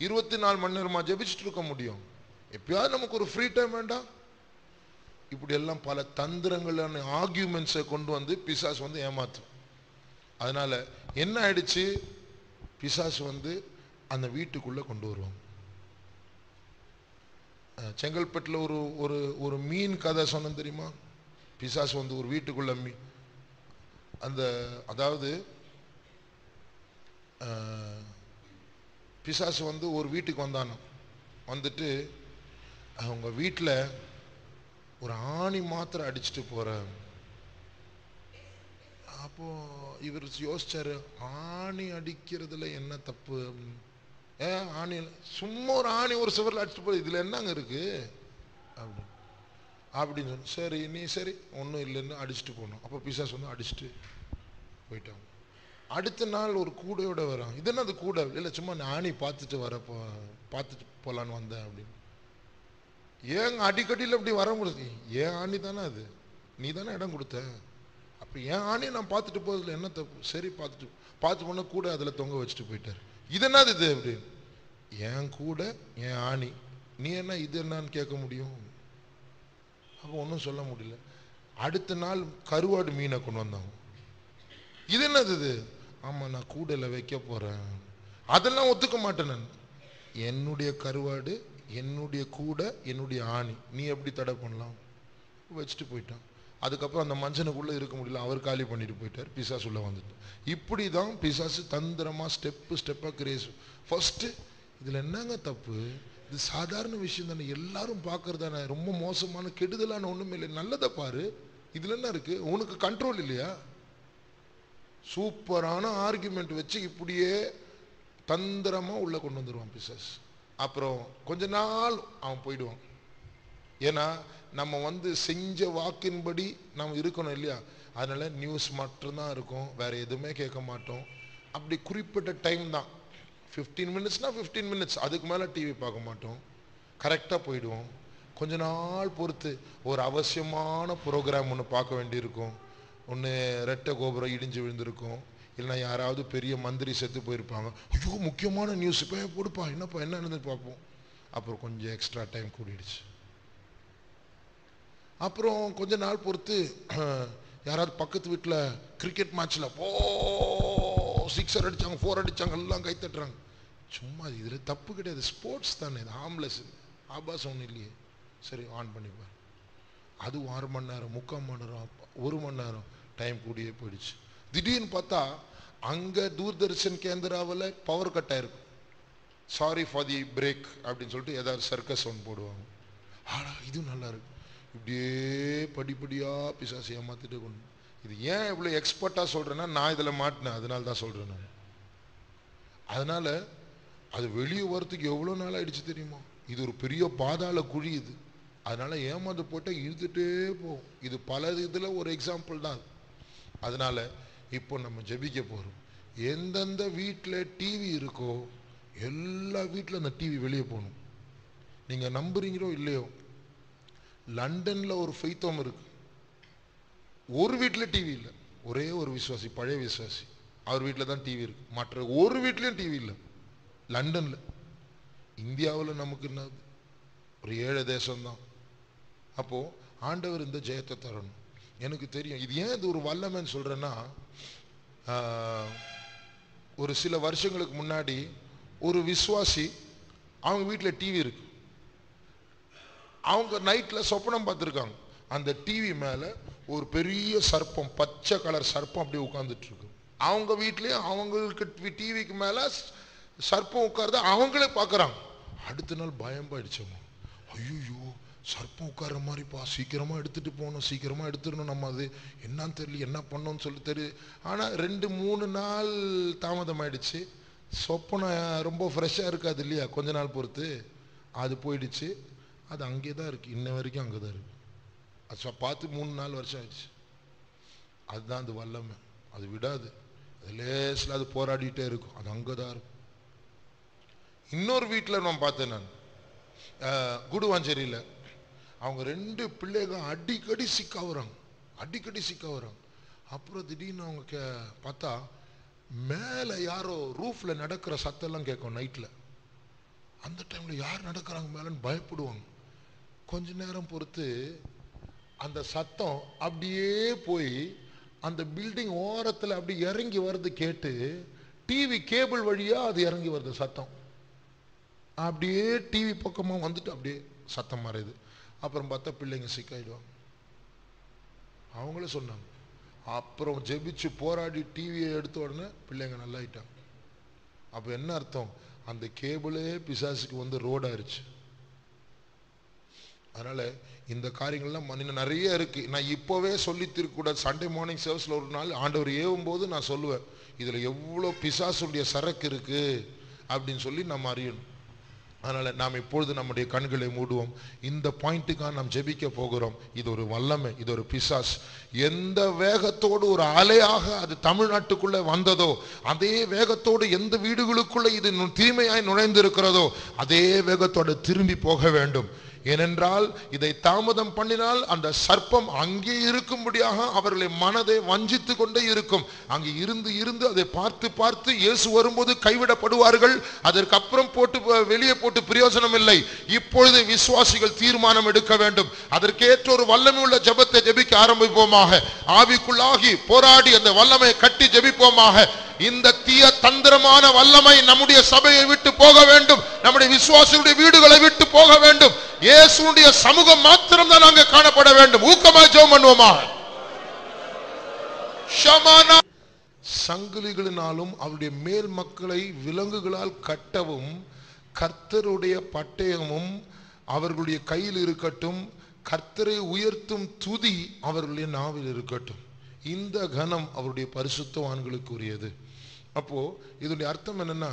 A: 24 மணி நேரமா ஜெபிச்சுட்டு இருக்க முடியும்? எப்பயாவது நமக்கு ஒரு ஃப்ரீ டைம் வேண்டாம்? இப்படி எல்லாம் பல தந்திரங்களான ஆர்கியூமெண்ட்ஸை கொண்டு வந்து பிசாசு வந்து ஏமாத்தும். அதனால என்ன ஆயிடுச்சு, பிசாசு வந்து அந்த வீட்டுக்குள்ள கொண்டு வருவாங்க. செங்கல்பட்டில் ஒரு ஒரு ஒரு மீன் கதை சொன்ன தெரியுமா? பிசாசு வந்து ஒரு வீட்டுக்குள்ள அந்த அதாவது பிசாசு வந்து ஒரு வீட்டுக்கு வந்தானோ, வந்துட்டு அவங்க வீட்டில் ஒரு ஆணி மாத்திரம் அடிச்சுட்டு போற. அப்போ இவர் யோசிச்சாரு, ஆணி அடிக்கிறதுல என்ன தப்பு? ஆணி சும்மா ஒரு ஆணி ஒரு சுவரில் அடிச்சுட்டு போற, இதுல என்னங்க இருக்கு அப்படின்னு சொன்ன. சரி நீ சரி ஒன்றும் இல்லைன்னு அடிச்சுட்டு போனோம். அப்போ பிசாசு வந்து அடிச்சுட்டு போயிட்டாங்க. அடுத்த நாள் ஒரு கூடையோட வரான். இது என்ன அது கூடை? இல்லை சும்மா ஆணி பார்த்துட்டு போலான்னு வந்தேன் அப்படின்னு. ஏங்க அடிக்கடியில் அப்படி வர முடியுது? ஏன் ஆணி தானே அது, நீ தானே இடம் கொடுத்த, அப்போ ஏன் ஆணியை நான் பார்த்துட்டு போகிறதுல என்ன தப்பு? சரி பார்த்து போன கூட அதில் தொங்க வச்சுட்டு போயிட்டார். இது என்னது இது அப்படின்னு. என் கூட என் ஆணி, நீ என்ன இது என்னன்னு கேட்க முடியும்? அப்போ ஒன்றும் சொல்ல முடியல. அடுத்த நாள் கருவாடு மீனை கொண்டு வந்தாங்க. இது என்னது இது? ஆமாம் நான் கூடையில் வைக்க போகிறேன். அதெல்லாம் ஒத்துக்க மாட்டேன் நான். என்னுடைய கருவாடு, என்னுடைய கூடை, என்னுடைய ஆணி, நீ எப்படி தடை பண்ணலாம்? வச்சுட்டு போயிட்டான். அதுக்கப்புறம் அந்த மனுஷனுக்குள்ளே இருக்க முடியல, அவர் காலி பண்ணிட்டு போயிட்டார். பிசாசு உள்ள வந்துட்டு. இப்படி தான் பிசாசு தந்திரமாக ஸ்டெப்பாக கிரேஸ். ஃபர்ஸ்ட்டு இதில் என்னங்க தப்பு? இது சாதாரண விஷயம் தானே, எல்லாரும் பார்க்கறது தானே, ரொம்ப மோசமான கெடுதலான ஒன்றுமே இல்லை, நல்லதை பாரு, இதில் என்ன இருக்கு, உனக்கு கண்ட்ரோல் இல்லையா? சூப்பரான ஆர்குமெண்ட் வச்சு இப்படியே தந்திரமா உள்ள கொண்டு வந்துடுவான் பிசாஸ். அப்புறம் கொஞ்ச நாள் அவன் போயிடுவான். ஏன்னா நம்ம வந்து செஞ்ச வாக்கின்படி நம்ம இருக்கணும் இல்லையா? அதனால நியூஸ் மட்டும்தான் இருக்கும், வேற எதுவுமே கேட்க மாட்டோம். அப்படி குறிப்பிட்ட டைம் தான், 15 மினிட்ஸ்னா 15 மினிட்ஸ், அதுக்கு மேலே டிவி பார்க்க மாட்டோம். கரெக்டாக போயிடுவோம். கொஞ்ச நாள் பொறுத்து ஒரு அவசியமான ப்ரோக்ராம் ஒன்று பார்க்க வேண்டியிருக்கும். ஒன்று ரெட்டை கோபுரம் இடிஞ்சு விழுந்திருக்கும், இல்லைன்னா யாராவது பெரிய மந்திரி செத்து போயிருப்பாங்க. ஐயோ முக்கியமான நியூஸ், இப்போ போடுப்பா, என்னப்பா என்ன நடந்து பார்ப்போம். அப்புறம் கொஞ்சம் எக்ஸ்ட்ரா டைம் கூடிடுச்சு. அப்புறம் கொஞ்ச நாள் பொறுத்து யாராவது பக்கத்து வீட்டில் கிரிக்கெட் மேட்ச்சில் 6 அடித்தாங்க, 4 அடித்தாங்க, எல்லாம் கை தட்டுறாங்க. சும்மா இதில் தப்பு கிடையாது, ஸ்போர்ட்ஸ் தானே, இது ஆம்லெஸ், ஆபாசம் ஒன்றும் இல்லையே. சரி ஆன் பண்ணிப்பார். அது 1/2 மணி நேரம், 3/4 மணி நேரம், 1 மணி நேரம் டைம் கூடியே போயிடுச்சு. திடீர்னு பார்த்தா அங்கே தூர்தர்ஷன் கேந்திராவில் பவர் கட் ஆயிருக்கும். சாரி ஃபார் தி பிரேக் அப்படின்னு சொல்லிட்டு ஏதாவது சர்க்கஸ் ஒன்று போடுவாங்க. இது நல்லா இருக்கு. இப்படியே படிப்படியாக பிசாசு ஏமாத்திட்டு கொண்டு. இது ஏன் இவ்வளோ எக்ஸ்பர்ட்டாக சொல்கிறேன்னா, நான் இதில் மாட்டினேன், அதனால தான் சொல்கிறேன் நான். அதனால அது வெளியே வரத்துக்கு எவ்வளோ நாள் ஆயிடுச்சு தெரியுமா? இது ஒரு பெரிய பாதாள குழி இது. அதனால ஏமாந்து போட்டால் இழுத்துட்டே போகும். இது பல இதில் ஒரு எக்ஸாம்பிள் தான். அதனால இப்போ நம்ம ஜெபிக்க போகிறோம். எந்தெந்த வீட்டில் டிவி இருக்கோ எல்லா வீட்டில் அந்த டிவி வெளியே போகணும். நீங்கள் நம்புறீங்களோ இல்லையோ, லண்டனில் ஒரு ஃபெய்த்தோம் இருக்கு, ஒரு வீட்டில் டிவி இல்லை. ஒரே ஒரு விசுவாசி, பழைய விசுவாசி, அவர் வீட்டில் தான் டிவி இருக்கு, மற்ற ஒரு வீட்லையும் டிவி இல்லை லண்டனில். இந்தியாவில் நமக்கு என்ன, ஒரு 7 தேசம்தான். அப்போது ஆண்டவர் இந்த ஜெயத்தை தரணும். எனக்கு தெரியும். இது ஏன் இது ஒரு வல்லமைன்னு சொல்கிறேன்னா, ஒரு சில வருஷங்களுக்கு முன்னாடி ஒரு விசுவாசி, அவங்க வீட்டில் டிவி இருக்கு, அவங்க நைட்டில் சொப்பனம் பார்த்துருக்காங்க. அந்த டிவி மேலே ஒரு பெரிய சர்ப்பம், பச்சை கலர் சர்ப்பம் அப்படியே உட்காந்துட்டு இருக்கு. அவங்க வீட்லேயும் அவங்களுக்கு டிவிக்கு மேலே சர்ப்பம் உட்கார்ந்து அவங்களே பார்க்குறாங்க. அடுத்த நாள் பயம் போயிடுச்சோம். ஐயோ சர்ப்பம் உட்கார்ற மாதிரிப்பா, சீக்கிரமாக எடுத்துகிட்டு போகணும், சீக்கிரமாக எடுத்துடணும், நம்ம அது என்னன்னு தெரியல, என்ன பண்ணோன்னு சொல்லி தெரியுது. ஆனால் 2-3 நாள் தாமதம் ஆயிடுச்சு. சொப்பனம் ரொம்ப ஃப்ரெஷ்ஷாக இருக்காது இல்லையா, கொஞ்ச நாள் பொறுத்து அது போயிடுச்சு. அது அங்கே தான் இருக்குது, இன்ன வரைக்கும் அங்கே தான் இருக்குது. அது பார்த்து 3-4 வருஷம் ஆயிடுச்சு. அதுதான் அது வல்லமை, அது விடாது, அது லேசில் அது போராடிட்டே இருக்கும், அது அங்கே தான் இருக்கும். இன்னொரு வீட்டில் நான் பார்த்தேன், நான் குடுவாஞ்சேரியில் அவங்க 2 பிள்ளைங்க அடிக்கடி சிக்காவுறாங்க, அடிக்கடி சிக்காவுறாங்க. அப்புறம் திடீர்னு அவங்க பார்த்தா மேலே யாரோ ரூஃபில் நடக்கிற சத்தெல்லாம் கேட்கும் நைட்டில். அந்த டைம்ல யார் நடக்கிறாங்க மேலன்னு பயப்படுவாங்க. கொஞ்ச நேரம் பொறுத்து அந்த சத்தம் அப்படியே போய் அந்த பில்டிங் ஓரத்தில் அப்படி இறங்கி வருது கேட்டு டிவி கேபிள் வழியா அது இறங்கி வருது சத்தம். அப்படியே டிவி பக்கமா வந்துட்டு அப்படியே சத்தம் மாறுது. அப்புறம் பார்த்தா பிள்ளைங்க சிக்காயிடுவாங்க. அவங்களே சொன்னாங்க. அப்புறம் ஜெபிச்சு போராடி டிவியை எடுத்த உடனே பிள்ளைங்க நல்லாயிட்டாங்க. அப்ப என்ன அர்த்தம்? அந்த கேபிளே பிசாசுக்கு வந்து ரோட் ஆயிருச்சு. அதனால இந்த காரியங்கள்லாம் இன்னும் நிறைய இருக்கு. நான் இப்பவே சொல்லி திருக்கூட சண்டே மார்னிங் சர்வீஸ்ல ஒரு நாள் ஆண்டவர் ஏவும் போது நான் சொல்லுவேன், இதுல எவ்வளவு பிசாசுடைய சரக்கு இருக்கு அப்படின்னு சொல்லி நம்ம அறியணும். அதனால நாம் இப்பொழுது நம்முடைய கண்களை மூடுவோம். இந்த பாயிண்ட்டுக்காக நாம் ஜெபிக்க போகிறோம். இது ஒரு வல்லமை, இது ஒரு பிசாஸ். எந்த வேகத்தோடு ஒரு அலையாக அது தமிழ்நாட்டுக்குள்ள வந்ததோ அதே வேகத்தோடு எந்த வீடுகளுக்குள்ள இது தீமையாய் நுழைந்திருக்கிறதோ அதே வேகத்தோடு திரும்பி போக வேண்டும். ஏனென்றால் இதை தாமதம் பண்ணினால் அந்த சர்ப்பம் அங்கே இருக்கும்படியாக அவர்களை மனதை வஞ்சித்து கொண்டே இருக்கும். அங்கே இருந்து இருந்து அதை பார்த்து பார்த்து இயேசு வரும்போது கைவிடப்படுவார்கள். அதற்கப்புறம் வெளியே போட்டு பிரயோஜனம் இல்லை. இப்பொழுது விசுவாசிகள் தீர்மானம் எடுக்க வேண்டும். அதற்கேற்ற ஒரு வல்லமை உள்ள ஜெபத்தை ஜெபிக்க ஆரம்பிப்போமாக. ஆவிக்குள்ளாகி போராடி அந்த வல்லமையை கட்டி ஜெபிப்போமாக. இந்த தீய தந்திரமான வல்லமை நம்முடைய சபையை விட்டு போக வேண்டும். நம்முடைய விசுவாசிகளுடைய வீடுகளை விட்டு போக வேண்டும். இயேசுவுடைய சமூகம் மாத்திரம் தான் அங்கே காணப்பட வேண்டும். ஊக்கமாய் ஜெபம் பண்ணுவோமாக. சங்கிலிகளினாலும் அவருடைய மேல் மக்களை விலங்குகளால் கட்டவும் கர்த்தருடைய பட்டயமும் அவர்களுடைய கையில் இருக்கட்டும். கர்த்தரை உயர்த்தும் துதி அவர்களுடைய நாவில் இருக்கட்டும். இந்த கனம் அவருடைய பரிசுத்தவான்களுக்கு உரியது. அப்போ இதனுடைய அர்த்தம் என்னன்னா,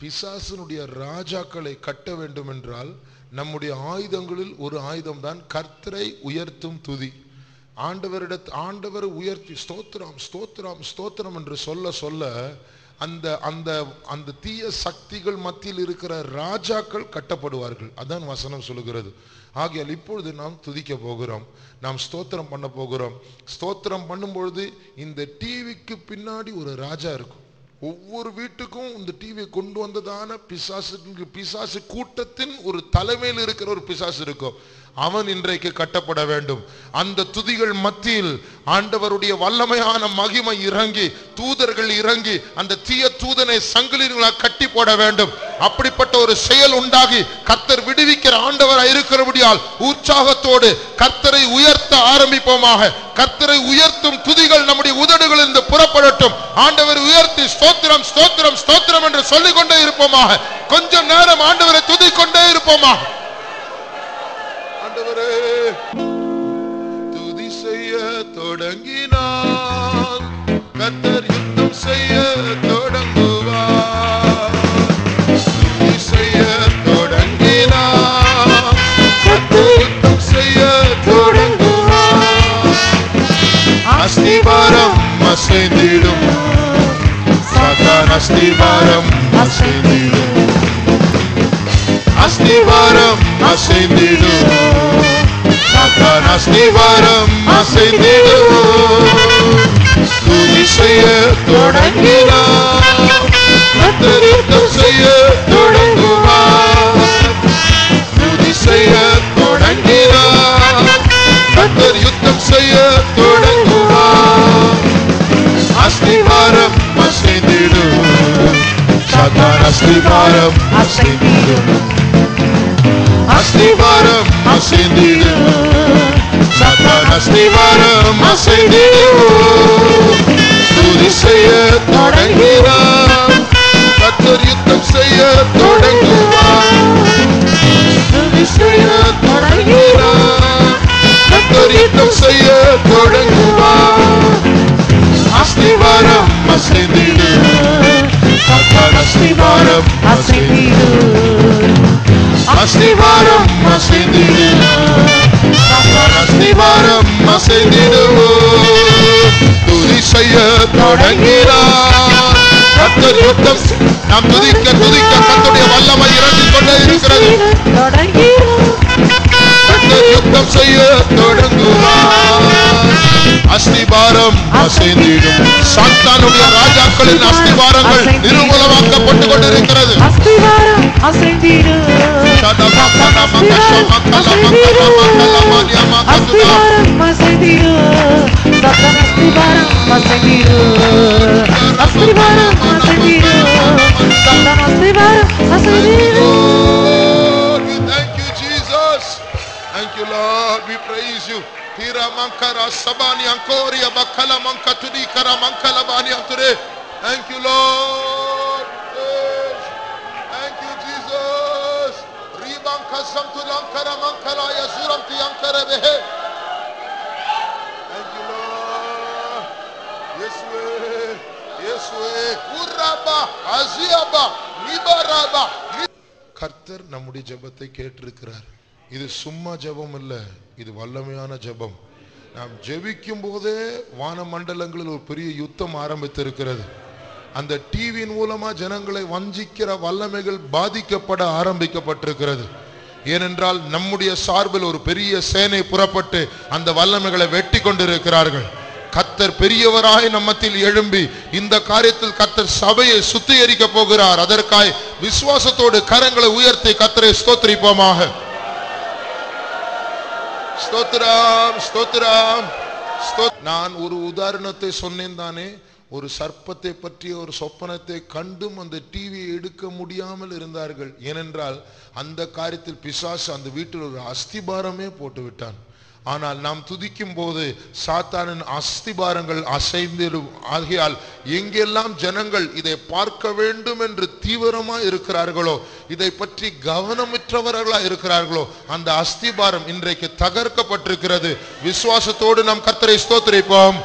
A: பிசாசனுடைய ராஜாக்களை கட்ட வேண்டும் என்றால் நம்முடைய ஆயுதங்களில் ஒரு ஆயுதம் தான் கர்த்தரை உயர்த்தும் துதி. ஆண்டவரை உயர்த்தி ஸ்தோத்திரம் ஸ்தோத்திரம் ஸ்தோத்திரம் என்று சொல்ல சொல்ல அந்த அந்த அந்த தீய சக்திகள் மத்தியில் இருக்கிற ராஜாக்கள் கட்டப்படுவார்கள். அதான் வசனம் சொல்லுகிறது. ஆகையால் இப்பொழுது நாம் துதிக்க போகிறோம். நாம் ஸ்தோத்திரம் பண்ண போகிறோம். ஸ்தோத்திரம் பண்ணும் பொழுது இந்த டிவிக்கு பின்னாடி ஒரு ராஜா இருக்கும். ஒவ்வொரு வீட்டுக்கும் இந்த டிவியை கொண்டு வந்ததான பிசாசு கூட்டத்தின் ஒரு தலைமையில் இருக்கிற ஒரு பிசாசு இருக்கும். அவன் இன்றைக்கு கட்டப்பட வேண்டும். அந்த துதிகள் மத்தியில் ஆண்டவருடைய வல்லமையான மகிமை இறங்கி தூதர்கள் இறங்கி அந்த தீய தூதனை சங்கிலிகளால் கட்டி போட வேண்டும். அப்படிப்பட்ட ஒரு செயல் உண்டாகி கர்த்தர் விடுவிக்கிற ஆண்டவராய் இருக்கிறபடியால் உற்சாகத்தோடு கர்த்தரை உயர்த்த ஆரம்பிப்போமாக. கர்த்தரை உயர்த்தும் துதிகள் நம்முடைய உதடுகளில் இருந்து புறப்படட்டும். ஆண்டவரை உயர்த்தி ஸ்தோத்திரம் ஸ்தோத்திரம் ஸ்தோத்திரம் என்று சொல்லிக் கொண்டே இருப்போமாக. கொஞ்சம் நேரம் ஆண்டவரை துதிக்கொண்டே இருப்போமாக. துதி செய்ய தொடங்கினான் கர்த்தர் யுத்தம் செய்ய தொடங்குவார். துதி செய்ய தொடங்கினான் கர்த்தர் யுத்தம் செய்ய தொடங்குவார். அஸ்திவாரம் அசைந்திடும் சாத்தான் அஸ்திவாரம் அசைந்திடும். அஸ்திவாரம் அசைந்திடும் சாத்தான் அஸ்திவாரம் அசைந்திடும். துதி செய்ய தொடங்கினார் கர்த்தர் யுத்தம் செய்ய தொடங்குவார். துதி செய்ய தொடங்கினார் கர்த்தர் யுத்தம் செய்ய தொடங்குவார். அஸ்திவாரம் அசைந்திடும் சாத்தான் அஸ்திவாரம் அசைந்திடும். அஸ்திவாரம் அசைந்திடும் சாத்தான் அஸ்திவாரம் அசைந்திடும். துதி செய்ய தொடங்கினார் கர்த்தர் யுத்தம் செய்ய தொடங்குவார். துதி செய்ய தொடங்கினார் கர்த்தர் யுத்தம் செய்ய தொடங்குவார். அஸ்திவாரம் அசைந்திடும் சாத்தான் அஸ்திவாரம் அசைந்திடும். அஸ்திவாரம் அசைந்திடும் சாத்தான் அஸ்திவாரம் அசைந்திடும். துதி செய்ய தொடங்கினார் கர்த்தர் யுத்தம். நாம் துதிக்க துதிக்க கர்த்தருடைய வல்லமை இறங்கிக் கொண்டே இருக்கிறது. கர்த்தர் யுத்தம் செய்ய தொடங்குவார். அஸ்திவாரம் அசைந்திடும். சாத்தானுடைய ராஜாக்களின் அஸ்திவாரங்கள் நிர்மூலமாக்கப்பட்டு கொண்டிருக்கிறது.
C: அஸ்திவாரம் அசைந்திடும்
A: Thank you, Lord. We praise you. Tira mankara sabani ankoria bakala mankatudi kara mankala bani anture. Thank you, Lord. Thank you, Jesus. Ribanka samtudankara mankala yasuram tiyankara behe. Thank you, Lord. Yeswe, Yeswe, Uraba, Aziaba, Nibaraba. கர்த்தர் நம்முடைய ஜெபத்தை கேட்டிருக்கிறார். இது சும்மா ஜெபம் இல்ல, இது வல்லமையான ஜெபம். நாம் ஜெபிக்கும் போதே வானமண்டலங்களில் ஒரு பெரிய யுத்தம் ஆரம்பித்திருக்கிறது. அந்த டிவியின் மூலமா ஜனங்களை வஞ்சிக்கிற வல்லமைகள் பாதிக்கப்பட ஆரம்பிக்கப்பட்டிருக்கிறது. ஏனென்றால் நம்முடைய சார்பில் ஒரு பெரிய சேனை புறப்பட்டு அந்த வல்லமைகளை வெட்டி கொண்டிருக்கிறார்கள். கர்த்தர் பெரியவராய் நம்மத்தில் எழும்பி இந்த காரியத்தில் கர்த்தர் சபையை சுத்திகரிக்க போகிறார். அதற்காய் விசுவாசத்தோடு கரங்களை உயர்த்தி கர்த்தரை ஸ்தோத்திரிப்போமாக. ஸ்தோத்திரம், ஸ்தோத்திரம். நான் ஒரு உதாரணத்தை சொன்னேன் தானே. ஒரு சர்ப்பத்தை பற்றிய ஒரு சொப்பனத்தை கண்டும் அந்த டிவியை எடுக்க முடியாமல் இருந்தார்கள். ஏனென்றால் அந்த காரியத்தில் பிசாசு அந்த வீட்டில் ஒரு அஸ்திபாரமே போட்டு விட்டான். ஆனால் நாம் துதிக்கும் போது சாத்தானின் அஸ்திபாரங்கள் அசைந்திடும். ஆகையால் எங்கெல்லாம் ஜனங்கள் இதை பார்க்க வேண்டும் என்று தீவிரமாக இருக்கிறார்களோ, இதை பற்றி கவனமற்றவர்களாக இருக்கிறார்களோ, அந்த அஸ்திபாரம் இன்றைக்கு தகர்க்கப்பட்டிருக்கிறது. விசுவாசத்தோடு நாம் கர்த்தரை ஸ்தோத்திரிப்போம்.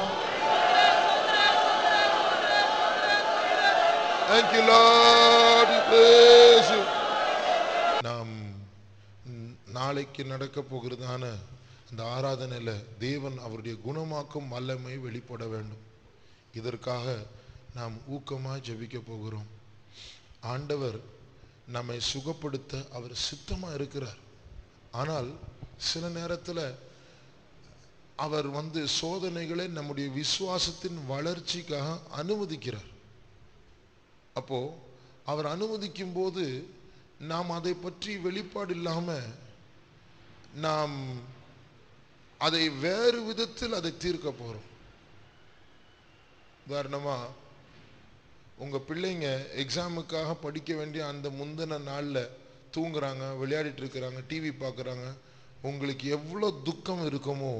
A: Thank you, Lord. We praise you. நாம் நாளைக்கு நடக்க போகிறதான இந்த ஆராதனையில தேவன் அவருடைய குணமாக்கும் வல்லமை வெளிப்பட வேண்டும். இதற்காக நாம் ஊக்கமாய் ஜெபிக்க போகிறோம். ஆண்டவர் நம்மை சுகப்படுத்த அவர் சித்தமா இருக்கிறார். ஆனால் சில நேரத்தில் அவர் சோதனைகளை நம்முடைய விசுவாசத்தின் வளர்ச்சிக்காக அனுமதிக்கிறார். அப்போ அவர் அனுமதிக்கும் போது நாம் அதை பற்றி வெளிப்பாடு இல்லாம நாம் அதை வேறு விதத்தில் அதை தீர்க்க போறோம். உதாரணமா உங்க பிள்ளைங்க எக்ஸாமுக்காக படிக்க வேண்டிய அந்த முந்தின நாள்ல தூங்குறாங்க, விளையாடிட்டு இருக்கிறாங்க, டிவி பார்க்குறாங்க. உங்களுக்கு எவ்வளவு துக்கம் இருக்குமோ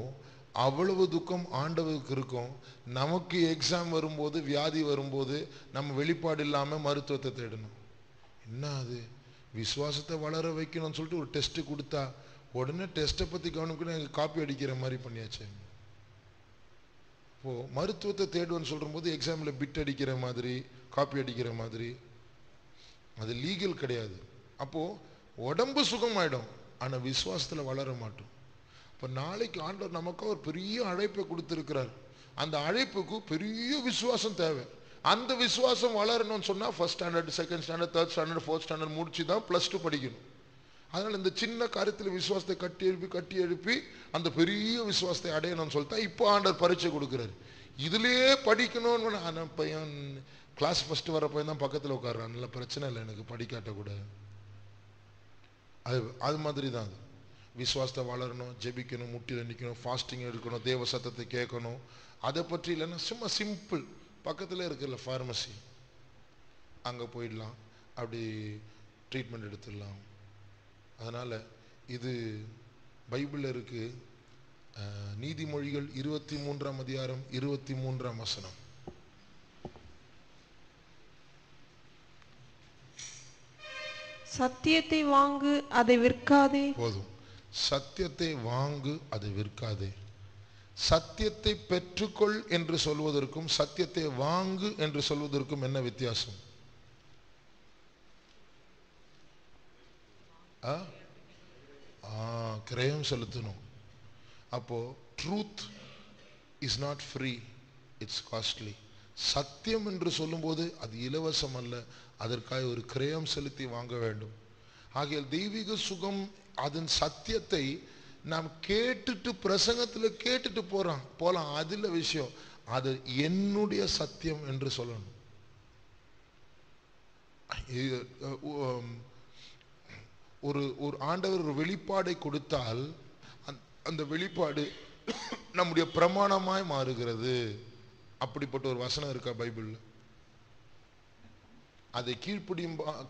A: அவ்வளவு துக்கம் ஆண்டவருக்கு இருக்கும். நமக்கு எக்ஸாம் வரும்போது, வியாதி வரும்போது நம்ம வெளிப்பாடு இல்லாம மருத்துவத்தை தேடணும். என்ன அது விசுவாசத்தை வளர வைக்கணும்னு சொல்லிட்டு ஒரு டெஸ்ட் கொடுத்தா உடனே டெஸ்ட்டை பத்தி கவனிக்கணும், காப்பி அடிக்கிற மாதிரி பண்ணியாச்சு. இப்போ மருத்துவத்தை தேடுவோன்னு சொல்ற போது எக்ஸாம்ல பிட் அடிக்கிற மாதிரி, காப்பி அடிக்கிற மாதிரி, அது லீகல் கிடையாது. அப்போ உடம்பு சுகமாயிடும், ஆனா விசுவாசத்துல வளர மாட்டோம். இப்போ நாளைக்கு ஆண்டவர் நமக்கு ஒரு பெரிய அழைப்பை கொடுத்திருக்கிறார். அந்த அழைப்புக்கு பெரிய விசுவாசம் தேவை. அந்த விசுவாசம் வளரணும்னு சொன்னா first standard, second standard, third standard, fourth standard முடிச்சு தான் +2 படிக்கணும். அதனால இந்த சின்ன காரியத்தில் விசுவாசத்தை கட்டி எழுப்பி அந்த பெரிய விசுவாசத்தை அடையணும்னு சொல்லிட்டா இப்போ ஆண்டவர் பரீட்சை கொடுக்குறாரு. இதுலயே படிக்கணும்னு பையன் கிளாஸ் ஃபர்ஸ்ட் வர பையன் தான் பக்கத்தில் உட்கார்றான். நல்ல பிரச்சனை இல்லை, எனக்கு படிக்காட்ட கூட. அது மாதிரி தான் அது. விசுவாசத்தை வளரணும், ஜெபிக்கணும், முட்டில நிற்கணும், ஃபாஸ்டிங் எடுக்கணும், தேவ சத்தத்தை கேட்கணும். அதை பற்றி இல்லைன்னா சும்மா சிம்பிள் பக்கத்தில் இருக்குல்ல ஃபார்மசி, அங்கே போயிடலாம், அப்படி ட்ரீட்மெண்ட் எடுத்துடலாம். அதனால இது பைபிளில் இருக்கு. நீதிமொழிகள் 23ஆம் அதிகாரம் 23ஆம் வசனம்.
B: சத்தியத்தை வாங்கு, அதை விற்காதே.
A: போதும். சத்தியத்தை வாங்கு, அதை விற்காதே. சத்தியத்தை பெற்றுக்கொள் என்று சொல்வதற்கும் சத்தியத்தை வாங்கு என்று சொல்வதற்கும் என்ன வித்தியாசம்? கிரயம் செலுத்தணும். அப்போ truth is not free, it's costly. சத்தியம் என்று சொல்லும்போது அது இலவசம் அல்ல, அதற்காக ஒரு கிரயம் செலுத்தி வாங்க வேண்டும். ஆகையால் தெய்வீக சுகம் அதன் சத்தியத்தை நாம் கேட்டுட்டு பிரசங்கத்தில் கேட்டுட்டு போலாம், அதுல விஷயம். அது என்னுடைய சத்தியம் என்று சொல்லணும். ஒரு ஒரு ஆண்டவர் ஒரு வெளிப்பாடை கொடுத்தால் அந்த வெளிப்பாடு நம்முடைய பிரமாணமாய் மாறுகிறது. அப்படிப்பட்ட ஒரு வசனம் இருக்கா பைபிள்ல? அதை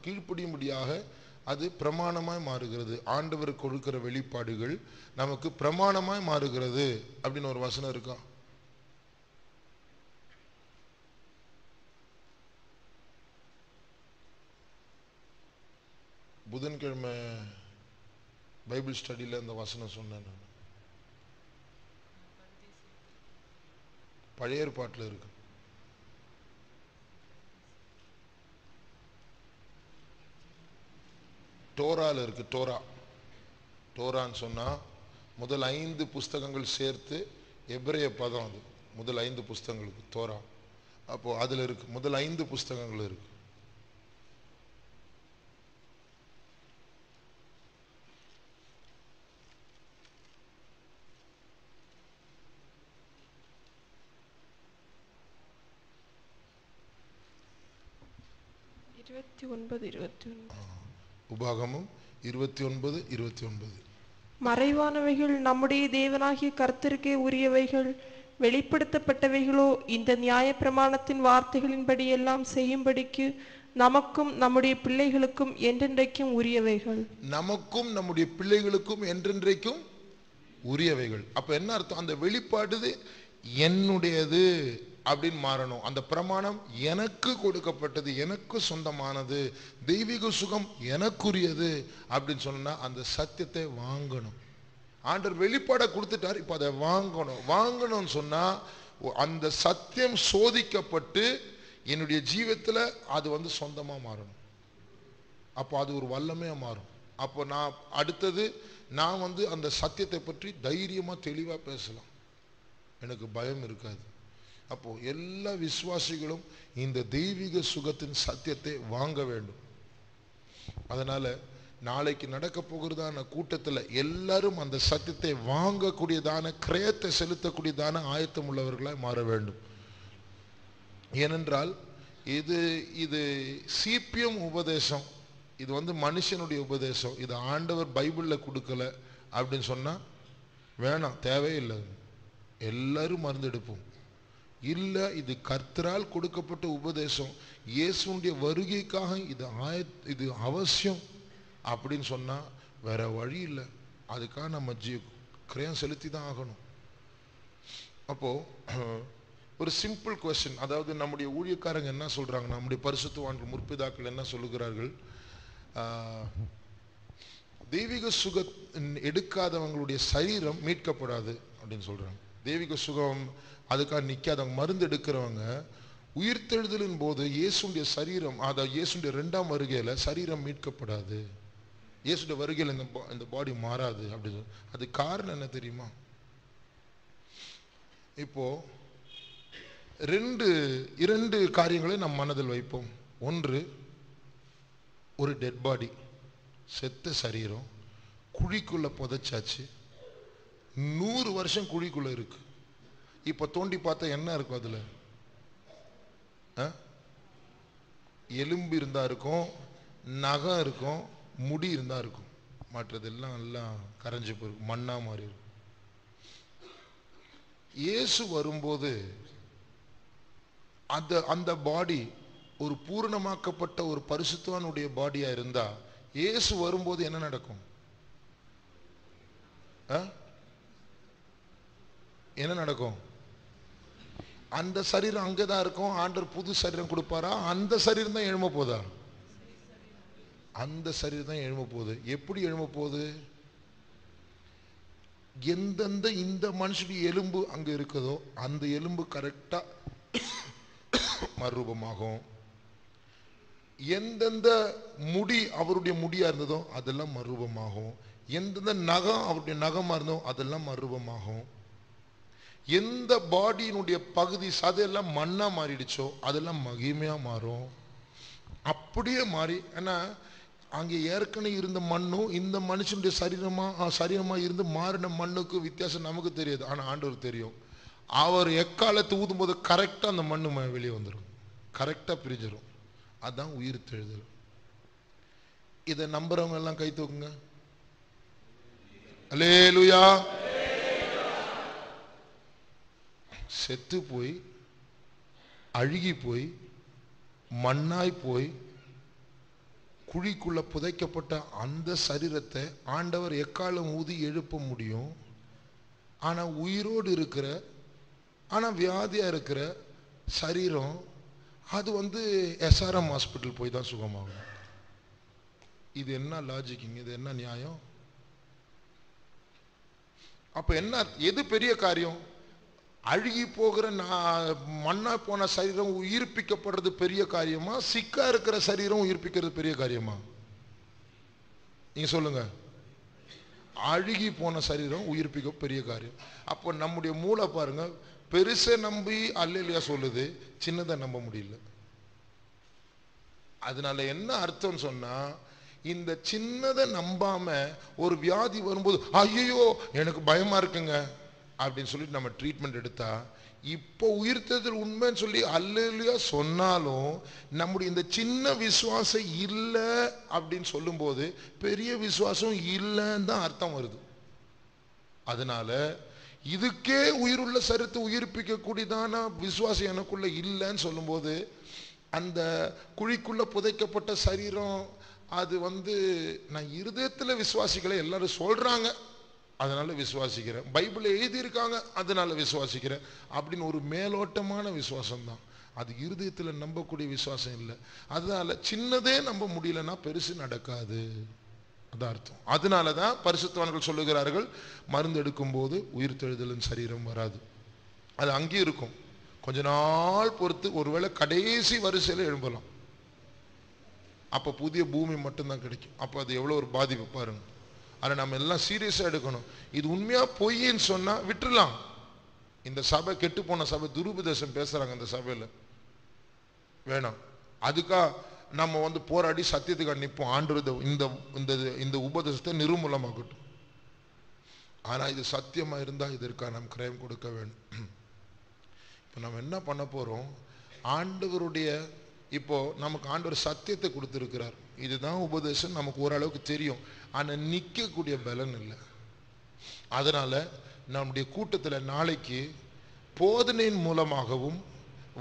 A: கீழ்ப்படியும்படியாக அது பிரமாணமாய் மாறுகிறது. ஆண்டவர் கொடுக்கிற வெளிப்பாடுகள் நமக்கு பிரமாணமாய் மாறுகிறது அப்படின்னு ஒரு வசனம் இருக்கா? புதன்கிழமை பைபிள் ஸ்டடியில் இந்த வசனம் சொன்னேன் நான். பழைய ஏற்பாட்டில் இருக்கு. டோரால இருக்கு. டோரான்னு சொன்னா முதல் 5 புஸ்தகங்கள் சேர்த்து எபிரேய பதம். அது முதல் 5 புஸ்தகங்களுக்கு தோரா. அப்போ அதுல இருக்கு, முதல் 5 புஸ்தகங்கள் இருக்கு. உபாகமம் 29:29.
B: மறைவானவைகள் நம்முடைய தேவனாகிய கர்த்தருக்கே உரியவைகள், வெளிப்படுத்தப்பட்டவைகளோ இந்த நியாய பிரமாணத்தின் வார்த்தைகளின்படி எல்லாம் செய்யும்படிக்கு நமக்கும் நம்முடைய பிள்ளைகளுக்கும் என்றென்றைக்கும் உரியவைகள்.
A: நமக்கும் நம்முடைய பிள்ளைகளுக்கும் என்றென்றைக்கும் உரியவைகள். அப்ப என்ன அர்த்தம்? அந்த வெளிப்பாடு என்னுடையது அப்படின்னு மாறணும். அந்த பிரமாணம் எனக்கு கொடுக்கப்பட்டது, எனக்கு சொந்தமானது, தெய்வீக சுகம் எனக்குரியது அப்படின்னு சொன்னா அந்த சத்தியத்தை வாங்கணும். ஆண்டவர் வெளிப்பாட கொடுத்துட்டார், இப்ப அதை வாங்கணும்னு சொன்னா அந்த சத்தியம் சோதிக்கப்பட்டு என்னுடைய ஜீவத்துல அது சொந்தமா மாறணும். அப்போ அது ஒரு வல்லமையா மாறும். அப்போ நான் அடுத்தது நான் அந்த சத்தியத்தை பற்றி தைரியமா தெளிவா பேசலாம், எனக்கு பயம் இருக்காது. அப்போ எல்லா விசுவாசிகளும் இந்த தெய்வீக சுகத்தின் சத்தியத்தை வாங்க வேண்டும். அதனால நாளைக்கு நடக்க போகிறதான கூட்டத்தில் எல்லாரும் அந்த சத்தியத்தை வாங்கக்கூடியதான, கிரயத்தை செலுத்தக்கூடியதான ஆயத்தம் உள்ளவர்களாய் மாற வேண்டும். ஏனென்றால் இது சிபிஎம் உபதேசம், இது மனுஷனுடைய உபதேசம். இது ஆண்டவர் பைபிள்ல கொடுக்கல அப்படின்னு சொன்னா வேணாம், தேவையில்லை, எல்லாரும் மறந்தெடுப்போம். இல்ல, இது கர்த்தரால் கொடுக்கப்பட்ட உபதேசம், இயேசுடைய வருகைக்காக இது அவசியம் அப்படின்னு சொன்னா வேற வழி இல்லை. அதுக்காக நம்ம கிரயம் செலுத்தி தான் ஆகணும். அப்போ ஒரு சிம்பிள் கொஸ்டின், அதாவது நம்முடைய ஊழியக்காரங்க என்ன சொல்றாங்க, நம்முடைய பரிசுத்தவான்கள் முற்பிதாக்கள் என்ன சொல்லுகிறார்கள்? தெய்வீக சுக எடுக்காதவங்களுடைய சரீரம் மீட்கப்படாது அப்படின்னு சொல்றாங்க. தெய்வீக சுகம் அதுக்காக நிக்காதவங்க, மருந்து எடுக்கிறவங்க உயிர்த்தெழுதலின் போது இயேசுடைய சரீரம், அதாவது இயேசுடைய 2ஆம் வருகையில சரீரம் மீட்கப்படாது, இயேசுடைய வருகையில் இந்த பாடி மாறாது அப்படின்னு. அது காரணம் என்ன தெரியுமா? இப்போ இரண்டு காரியங்களை நம் மனதில் வைப்போம். ஒன்று, ஒரு டெட் பாடி, செத்த சரீரம் குழிக்குள்ள புதைச்சாச்சு, 100 வருஷம் குழிக்குள்ள இருக்கு. இப்ப தோண்டி பார்த்தா என்ன இருக்கும்? அதுல எலும்பு இருந்தா இருக்கும், நகம் இருக்கும், முடி இருந்தா இருக்கும், மற்றதெல்லாம் எல்லாம் கரைஞ்சு போயிருக்கும், மண்ணா மாறி இருக்கும். இயேசு வரும்போது அந்த பாடி ஒரு பூரணமாக்கப்பட்ட ஒரு பரிசுத்தவானுடைய பாடியா இருந்தா, இயேசு வரும்போது என்ன நடக்கும்? என்ன நடக்கும்? அந்த சரீரம் அங்கதான் இருக்கும். ஆண்டவர் புது சரீரம் கொடுப்பாரா? அந்த சரீரம் தான் எழும்ப போதா? அந்த சரீரம் தான் எழும்ப போகுது. எப்படி எழும்ப போகுது? எந்தெந்த இந்த மனுஷனுடைய எலும்பு அங்க இருக்குதோ அந்த எலும்பு கரெக்டா மறுரூபமாகும். எந்தெந்த முடி அவருடைய முடியா இருந்ததோ அதெல்லாம் மறுரூபமாகும். எந்தெந்த நகம் அவருடைய நகமா இருந்தோ அதெல்லாம் மறுரூபமாகும். எந்த பாடியினுடைய பகுதி சதையெல்லாம் மண்ணா மாறிடுச்சோ அதெல்லாம் மகிமையா மாறும். அப்படியே மாறி, ஏன்னா அங்கே ஏற்கனவே இருந்த மண்ணும் இந்த மனுஷனுடைய சரீரமா இருந்து மாறின மண்ணுக்கு வித்தியாசம் நமக்கு தெரியாது, ஆனா ஆண்டவர் தெரியும். அவர் எக்காலத்தை ஊதும் போது கரெக்டா அந்த மண்ணு வெளியே வந்துடும், கரெக்டா பிரிஞ்சிடும். அதான் உயிர் தெழுதல். இதை நம்புறவங்க எல்லாம் கை தூக்குங்க. அல்லேலூயா. செத்து போய் அழுகி போய் மண்ணாய் போய் குழிக்குள்ள புதைக்கப்பட்ட அந்த சரீரத்தை ஆண்டவர் எக்காலம் ஊதி எழுப்ப முடியும். ஆனா உயிரோடு இருக்கிற, ஆனா வியாதியா இருக்கிற சரீரம் அது SRM ஹாஸ்பிட்டல் போய் தான் சுகமாகும். இது என்ன லாஜிக்கிங்க? இது என்ன நியாயம்? அப்ப என்ன, எது பெரிய காரியம்? அழுகி போகிற மண்ணா போன சரீரம் உயிர்ப்பிக்கப்படுறது பெரிய காரியமா, சிக்கா இருக்கிற சரீரம் உயிர்ப்பிக்கிறது பெரிய காரியமா? நீங்க சொல்லுங்க. அழுகி போன சரீரம் உயிர்ப்பிக்க பெரிய காரியம். அப்போ நம்முடைய மூளை பாருங்க, பெருசை நம்பி அல்லேலூயா சொல்லுது, சின்னதை நம்ப முடியல. அதனால என்ன அர்த்தம் சொன்னா, இந்த சின்னதை நம்பாம ஒரு வியாதி வரும்போது ஐயோ எனக்கு பயமா இருக்குங்க அப்படின்னு சொல்லிட்டு நம்ம ட்ரீட்மெண்ட் எடுத்தா, இப்போ உயிர்த்தெழுதல் உண்மைன்னு சொல்லி அல்லேலூயா சொன்னாலும் நம்முடைய இந்த சின்ன விசுவாசம் இல்லை அப்படின்னு சொல்லும்போது பெரிய விசுவாசம் இல்லைன்னு தான் அர்த்தம் வருது. அதனால இதுக்கே உயிருள்ள சரீரத்தை உயிர்ப்பிக்க கூடியதான விசுவாசம் எனக்குள்ள இல்லைன்னு சொல்லும்போது, அந்த குழிக்குள்ள புதைக்கப்பட்ட சரீரம் அது நான் இருதயத்துல விசுவாசிக்கல, எல்லாரும் சொல்றாங்க அதனால விசுவாசிக்கிறேன், பைபிள் எழுதியிருக்காங்க அதனால விசுவாசிக்கிறேன் அப்படின்னு ஒரு மேலோட்டமான விசுவாசம் தான். அது இருதயத்துல நம்பக்கூடிய விசுவாசம் இல்லை. அதனால சின்னதே நம்ப முடியலன்னா பெருசு நடக்காது, அதான் அர்த்தம். அதனாலதான் பரிசுத்தவான்கள் சொல்லுகிறார்கள், மருந்து எடுக்கும் போது உயிர்த்தெழுதலின் சரீரம் வராது, அது அங்கே இருக்கும். கொஞ்ச நாள் பொறுத்து ஒருவேளை கடைசி வரிசையில எழும்பலாம், அப்ப புதிய பூமி மட்டும்தான் கிடைக்கும். அப்ப அது எவ்வளவு ஒரு பாதிப்பு பாருங்க. ஆனா நம்ம எல்லாம் சீரியஸா எடுக்கணும். இது உண்மையா பொய்ன்னு சொன்னா விட்டுறலாம். இந்த சபை கெட்டு போன சபை, துருபதேசம் பேசுறாங்க இந்த சபையில, வேணாம். அதுக்கா நம்ம போராடி சத்தியத்துக்கு நிற்போம். ஆண்டு இந்த உபதேசத்தை நிர்மூலமாகட்டும். ஆனா இது சத்தியமா இருந்தா இதற்காக நாம் கிரயம் கொடுக்க வேண்டும். இப்ப நம்ம என்ன பண்ண போறோம்? ஆண்டவருடைய, இப்போ நமக்கு ஆண்டவர் சத்தியத்தை கொடுத்திருக்கிறார், இதுதான் உபதேசம், நமக்கு ஓரளவுக்கு தெரியும். ஆனா நிக்கக்கூடிய பலன் இல்லை. அதனால நம்முடைய கூட்டத்தில் நாளைக்கு போதனையின் மூலமாகவும்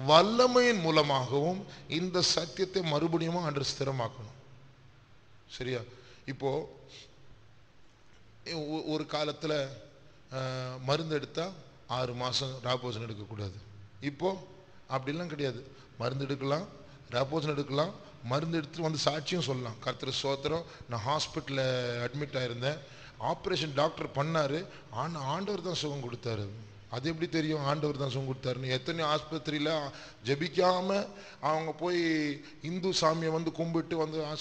A: வல்லமையின் மூலமாகவும் இந்த சத்தியத்தை மறுபடியும் ஆண்டவர் ஸ்திரமாக்கணும். சரியா? இப்போ ஒரு காலத்துல மருந்து எடுத்தா 6 மாசம் ராபோஜன் எடுக்கக்கூடாது. இப்போ அப்படிலாம் கிடையாது. மருந்து எடுக்கலாம், ராபோஜன் எடுக்கலாம், மருந்து எடுத்துட்டு சாட்சியும் சொல்லலாம். கர்த்தர் ஸ்தோத்திரம், நான் ஹாஸ்பிட்டலில் அட்மிட் ஆயிருந்தேன், ஆப்ரேஷன் டாக்டர் பண்ணாரு, ஆனால் ஆண்டவர் தான் சுகம் கொடுத்தாரு. அது எப்படி தெரியும் ஆண்டவர் தான் சுகம் கொடுத்தாருன்னு? எத்தனை ஆஸ்பத்திரியில் ஜெபிக்காம அவங்க போய் இந்து சாமியை கும்பிட்டு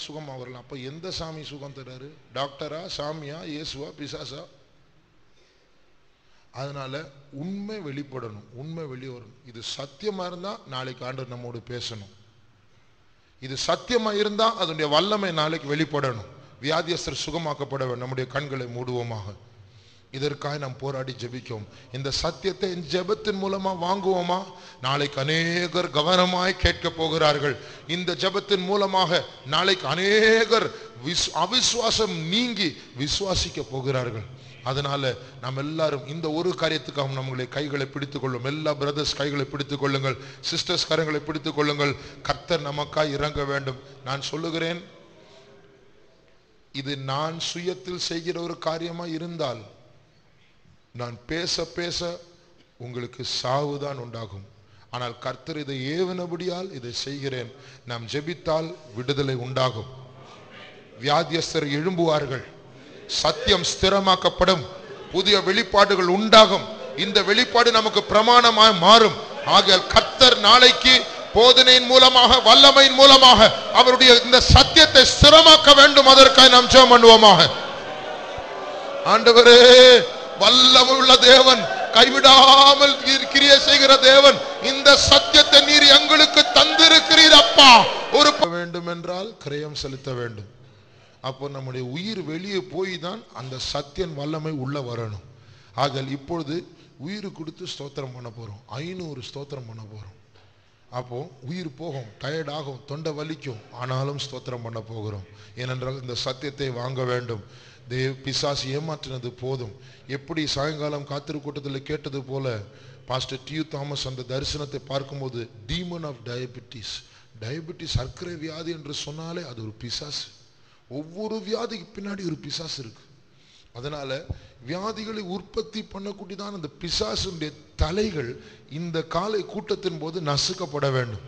A: சுகமாக வரலாம். அப்போ எந்த சாமி சுகம் தர்றாரு? டாக்டரா, சாமியா, இயேசுவா, பிசாசா? அதனால உண்மை வெளிப்படணும், உண்மை வெளியே வரணும். இது சத்தியமா இருந்தா நாளைக்கு ஆண்டவர் நம்மோடு பேசணும். இது சத்தியமா இருந்தா அதனுடைய வல்லமை நாளைக்கு வெளிப்படணும். வியாதியஸ்தர் சுகமாக்கப்பட வேண்டும். நம்முடைய கண்களை மூடுவோமாக. இதற்காக நாம் போராடி ஜெபிக்கும். இந்த சத்தியத்தை ஜெபத்தின் மூலமா வாங்குவோமா? நாளைக்கு அநேகர் கவனமாய் கேட்க போகிறார்கள். இந்த ஜெபத்தின் மூலமாக நாளைக்கு அநேகர் அவிசுவாசம் நீங்கி விசுவாசிக்க போகிறார்கள். அதனால நாம் எல்லாரும் இந்த ஒரு காரியத்துக்காக நம்முடைய கைகளை பிடித்துக் கொள்ளும். எல்லா பிரதர்ஸ் கைகளை பிடித்துக் கொள்ளுங்கள், சிஸ்டர்ஸ் கரங்களை பிடித்துக் கொள்ளுங்கள். கர்த்தர் நமக்காய் இறங்க வேண்டும். நான் சொல்லுகிறேன், இது நான் சுயத்தில் செய்கிற ஒரு காரியமா இருந்தால் நான் பேச பேச உங்களுக்கு சாவுதான் உண்டாகும். ஆனால் கர்த்தர் இதை ஏவனபடியால் இதை செய்கிறேன். நாம் ஜெபித்தால் விடுதலை உண்டாகும், வியாதியஸ்தர் எழும்புவார்கள், சத்தியம் ஸ்திரமாக்கப்படும், புதிய வெளிப்பாடுகள் உண்டாகும். இந்த வெளிப்பாடு நமக்கு பிரமாணமாய் மாறும். ஆகையால் கர்த்தர் நாளைக்கு போதனையின் மூலமாக வல்லமையின் மூலமாக அவருடைய இந்த சத்தியத்தை ஸ்திரமாக்க வேண்டும். அதற்காக நாம் ஜெபம் பண்ணுவோமாக. ஆண்டவரே, வல்லமை உள்ள தேவன், கைவிடாமல் கிரியை செய்கிற தேவன், இந்த சத்தியத்தை நீர் எங்களுக்கு தந்திருக்கிறீர் அப்பா. ஒரு வேண்டும் என்றால் கிரயம் செலுத்த வேண்டும். அப்போ நம்முடைய உயிர் வெளியே போய் தான் அந்த சத்தியன் வல்லமை உள்ள வரணும். ஆக இப்பொழுது உயிர் கொடுத்து ஸ்தோத்திரம் பண்ண போறோம். 500 ஸ்தோத்திரம் பண்ண போறோம். அப்போ உயிர் போகும், டயர்ட் ஆகும், தொண்டை வலிக்கும், ஆனாலும் ஸ்தோத்திரம் பண்ண போகிறோம். ஏனென்றால் இந்த சத்தியத்தை வாங்க வேண்டும். பிசாசு ஏமாற்றினது போதும். எப்படி சாயங்காலம் காத்திரு கூட்டத்தில் கேட்டது போல பாஸ்டர் டியூ தாமஸ் அந்த தரிசனத்தை பார்க்கும்போது, டீமன் ஆஃப் டயபிட்டிஸ், டயபிட்டிஸ் சர்க்கரை வியாதி என்று சொன்னாலே அது ஒரு பிசாசு. ஒவ்வொரு வியாதிக்கு பின்னாடி ஒரு பிசாசு இருக்கு. அதனால வியாதிகளை உற்பத்தி பண்ணக்கூடியதான் அந்த பிசாசுடைய தலைகள் இந்த காலை கூட்டத்தின் போது நசுக்கப்பட வேண்டும்.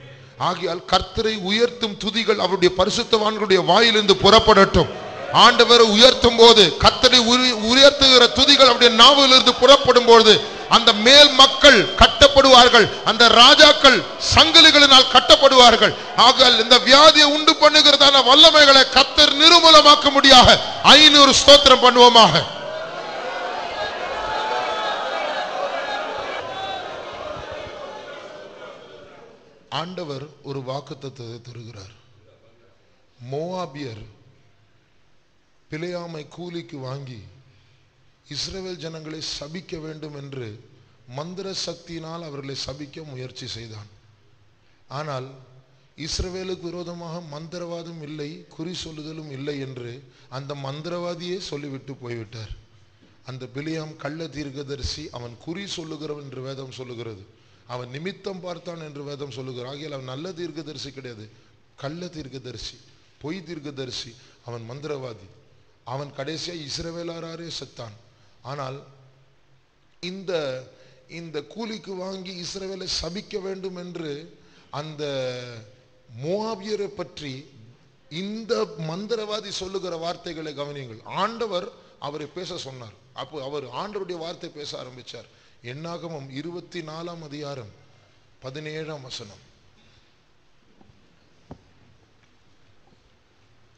A: ஆகையால் கர்த்தரை உயர்த்தும் துதிகள் அவருடைய பரிசுத்தவான்களுடைய வாயிலிருந்து புறப்படட்டும். ஆண்டவரை உயர்த்தும் போது, கர்த்தரை உயர்த்துகிற துதிகள் அவருடைய நாவிலிருந்து புறப்படும் போது அந்த மேல் மக்கள் கட்டப்படுவார்கள், அந்த ராஜாக்கள் சங்கிலிகளினால் கட்டப்படுவார்கள். ஆகையால் இந்த வியாதியை உண்டு பண்ணுகிறதான வல்லமைகளை கர்த்தர் நிர்மூலமாக்க முடியாக 500 ஸ்தோத்திரம் பண்ணுவோமாக. ஆண்டவர் ஒரு வாக்குத்தத்தத்தை தருகிறார். மோவாபியர் பிலேயாமை கூலிக்கு வாங்கி இஸ்ரவேல் ஜனங்களை சபிக்க வேண்டும் என்று மந்திர சக்தியினால் அவர்களை சபிக்க முயற்சி செய்தான். ஆனால் இஸ்ரவேலுக்கு விரோதமாக மந்திரவாதம் இல்லை, குறி சொல்லுதலும் இல்லை என்று அந்த மந்திரவாதியே சொல்லிவிட்டு போய்விட்டார். அந்த பிலேயாம் கள்ள தீர்க்கதரிசி, அவன் குறி சொல்லுகிறவன் என்று வேதம் சொல்லுகிறது, அவன் நிமித்தம் பார்த்தான் என்று வேதம் சொல்லுகிறார். ஆகியால் அவன் நல்ல தீர்க்கதரிசி கிடையாது, கள்ள தீர்க்கதரிசி, பொய் தீர்க்கதரிசி, அவன் மந்திரவாதி. அவன் கடைசியா இஸ்ரவேலாரே செத்தான். ஆனால் இந்த கூலிக்கு வாங்கி இஸ்ரவேலை சபிக்க வேண்டும் என்று அந்த மோவாபியரை பற்றி இந்த மந்திரவாதி சொல்லுகிற வார்த்தைகளை கவனியுங்கள். ஆண்டவர் அவரை பேச சொன்னார். அப்போ அவர் ஆண்டவருடைய வார்த்தை பேச ஆரம்பிச்சார். என்னாகமம் 24ஆம் அதிகாரம் 17ஆம் வசனம்.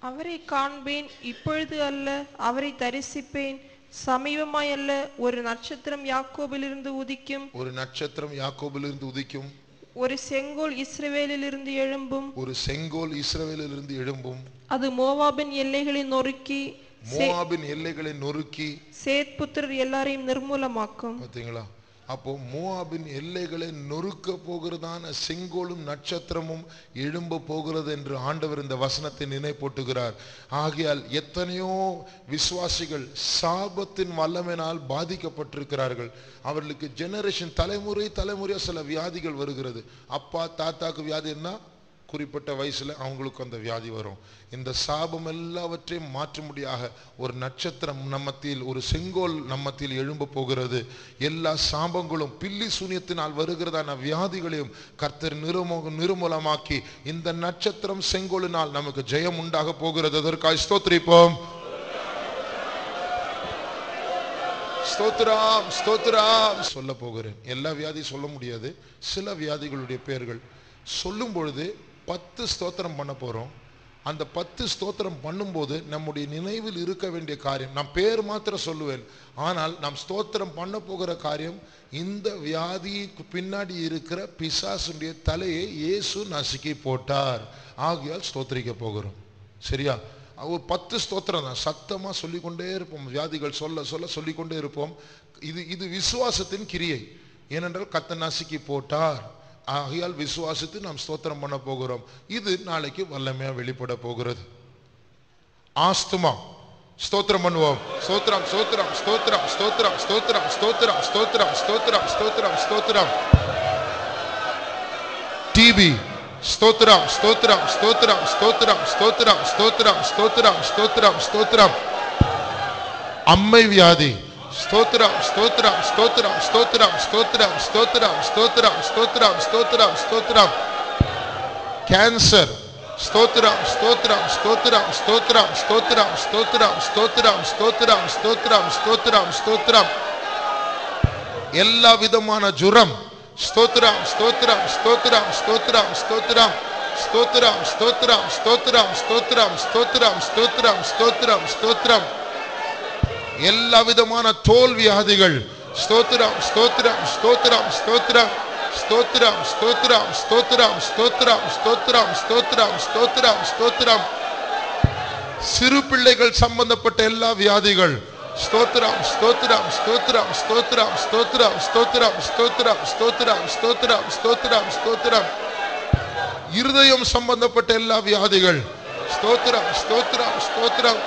B: அவரை காண்பேன், இப்பொழுது அல்ல, அவரை தரிசிப்பேன், சமீபமாய் அல்ல. ஒரு நட்சத்திரம் யாக்கோபிலிருந்து உதிக்கும்,
A: ஒரு நட்சத்திரம் யாக்கோபிலிருந்து உதிக்கும்,
B: ஒரு செங்கோல் இஸ்ரவேலிலிருந்து எழும்பும்,
A: ஒரு செங்கோல் இஸ்ரவேலிலிருந்து எழும்பும்.
B: அது மோவாபின் எல்லைகளை நொறுக்கி,
A: மோவாபின் எல்லைகளை நொறுக்கி
B: சேத் புத்திரர் எல்லாரையும் நிர்மூலமாக்கும்.
A: பாத்தீங்களா? அப்போ மோவாபின் எல்லைகளை நொறுக்க போகிறதான செங்கோலும் நட்சத்திரமும் எழும்ப போகிறது என்று ஆண்டவர் இந்த வசனத்தை நினைப்பூட்டுகிறார். ஆகையால் எத்தனையோ விசுவாசிகள் சாபத்தின் வல்லமையினால் பாதிக்கப்பட்டிருக்கிறார்கள். அவர்களுக்கு ஜெனரேஷன் தலைமுறையா சில வியாதிகள் வருகிறது. அப்பா தாத்தாக்கு வியாதி இருந்தா குறிப்பிட்ட வயசுல அவங்களுக்கு அந்த வியாதி வரும். இந்த சாபம் எல்லாவற்றையும் மாற்றும்படியாக ஒரு நட்சத்திரம் நம்மத்தில், ஒரு செங்கோல் நம்மத்தில் எழும்ப போகிறது. எல்லா சாபங்களும் பில்லி சூனியத்தினால் வருகிறதான வியாதிகளையும் கர்த்தர் நிர்மூலமாக்கி இந்த நட்சத்திரம் செங்கோலினால் நமக்கு ஜெயம் உண்டாக போகிறது. அதற்காக ஸ்தோத்திரிப்போம். ஸ்தோத்திரம் ஸ்தோத்திரம் சொல்ல போகிறேன். எல்லா வியாதி சொல்ல முடியாது, சில வியாதிகளுடைய பெயர்கள் சொல்லும் பொழுது 10 ஸ்தோத்திரம் பண்ண போறோம். அந்த 10 ஸ்தோத்திரம் பண்ணும்போது நம்முடைய நினைவில் இருக்க வேண்டிய காரியம், நான் பேர் மாத்திரம் சொல்லுவேன், ஆனால் நாம் ஸ்தோத்திரம் பண்ண போகிற காரியம், இந்த வியாதிக்கு பின்னாடி இருக்கிற பிசாசுடைய தலையை இயேசு நசுக்கி போட்டார். ஆகையால் ஸ்தோத்திரிக்க போகிறோம். சரியா? ஒரு 10 ஸ்தோத்திரம் தான், சத்தமா சொல்லிக்கொண்டே இருப்போம். வியாதிகள் சொல்ல சொல்ல சொல்லிக்கொண்டே இருப்போம். இது விசுவாசத்தின் கிரியை. ஏனென்றால் கர்த்தர் நசுக்கி போட்டார். ஆகையால் விசுவாசித்து நாம் ஸ்தோத்திரம் பண்ண போகிறோம். இது நாளைக்கு வல்லமையா வெளிப்பட போகிறது. ஆஸ்துமா ஸ்தோத்திரம் பண்ணுவோம். ஸ்தோத்திரம் ஸ்தோத்திரம் ஸ்தோத்திரம் ஸ்தோத்திரம் ஸ்தோத்திரம் ஸ்தோத்திரம் ஸ்தோத்திரம் ஸ்தோத்திரம் ஸ்தோத்திரம் ஸ்தோத்திரம். டிபி ஸ்தோத்திரம் ஸ்தோத்திரம் ஸ்தோத்திரம் ஸ்தோத்திரம் ஸ்தோத்திரம் ஸ்தோத்திரம் ஸ்தோத்திரம் ஸ்தோத்திரம் ஸ்தோத்திரம். அம்மை வியாதி ஸ்தோத்திரம் ஸ்தோத்திரம் ஸ்தோத்திரம் ஸ்தோத்திரம் ஸ்தோத்திரம் ஸ்தோத்திரம் ஸ்தோத்திரம் ஸ்தோத்திரம் ஸ்தோத்திரம் ஸ்தோத்திரம். கேன்சர் ஸ்தோத்திரம் ஸ்தோத்திரம் ஸ்தோத்திரம் ஸ்தோத்திரம் ஸ்தோத்திரம் ஸ்தோத்திரம் ஸ்தோத்திரம் ஸ்தோத்திரம் ஸ்தோத்திரம் ஸ்தோத்திரம் ஸ்தோத்திரம். எல்லா விதமான ஜுரம் ஸ்தோத்திரம் ஸ்தோத்திரம் ஸ்தோத்திரம் ஸ்தோத்திரம் ஸ்தோத்திரம் ஸ்தோத்திரம் ஸ்தோத்திரம் ஸ்தோத்திரம் ஸ்தோத்திரம் ஸ்தோத்திரம் ஸ்தோத்திரம் ஸ்தோத்திரம் ஸ்தோத்திரம். எல்லா விதமான தோல் வியாதிகள் ஸ்தோத்திரம் ஸ்தோத்திரம் ஸ்தோத்திரம் ஸ்தோத்திரம் ஸ்தோத்திரம் ஸ்தோத்திரம் ஸ்தோத்திரம் ஸ்தோத்திரம் ஸ்தோத்திரம் ஸ்தோத்திரம் ஸ்தோத்திரம் ஸ்தோத்திரம். சிறு பிள்ளைகள் சம்பந்தப்பட்ட எல்லா வியாதிகள் ஸ்தோத்திரம் ஸ்தோத்திரம் ஸ்தோத்திரம் ஸ்தோத்திரம் ஸ்தோத்திரம் ஸ்தோத்திரம் ஸ்தோத்திரம் ஸ்தோத்திரம் ஸ்தோத்திரம் ஸ்தோத்திரம் ஸ்தோத்திரம். இருதயம் சம்பந்தப்பட்ட எல்லா வியாதிகள் ஸ்தோத்திரம் ஸ்தோத்திரம் ஸ்தோத்திரம்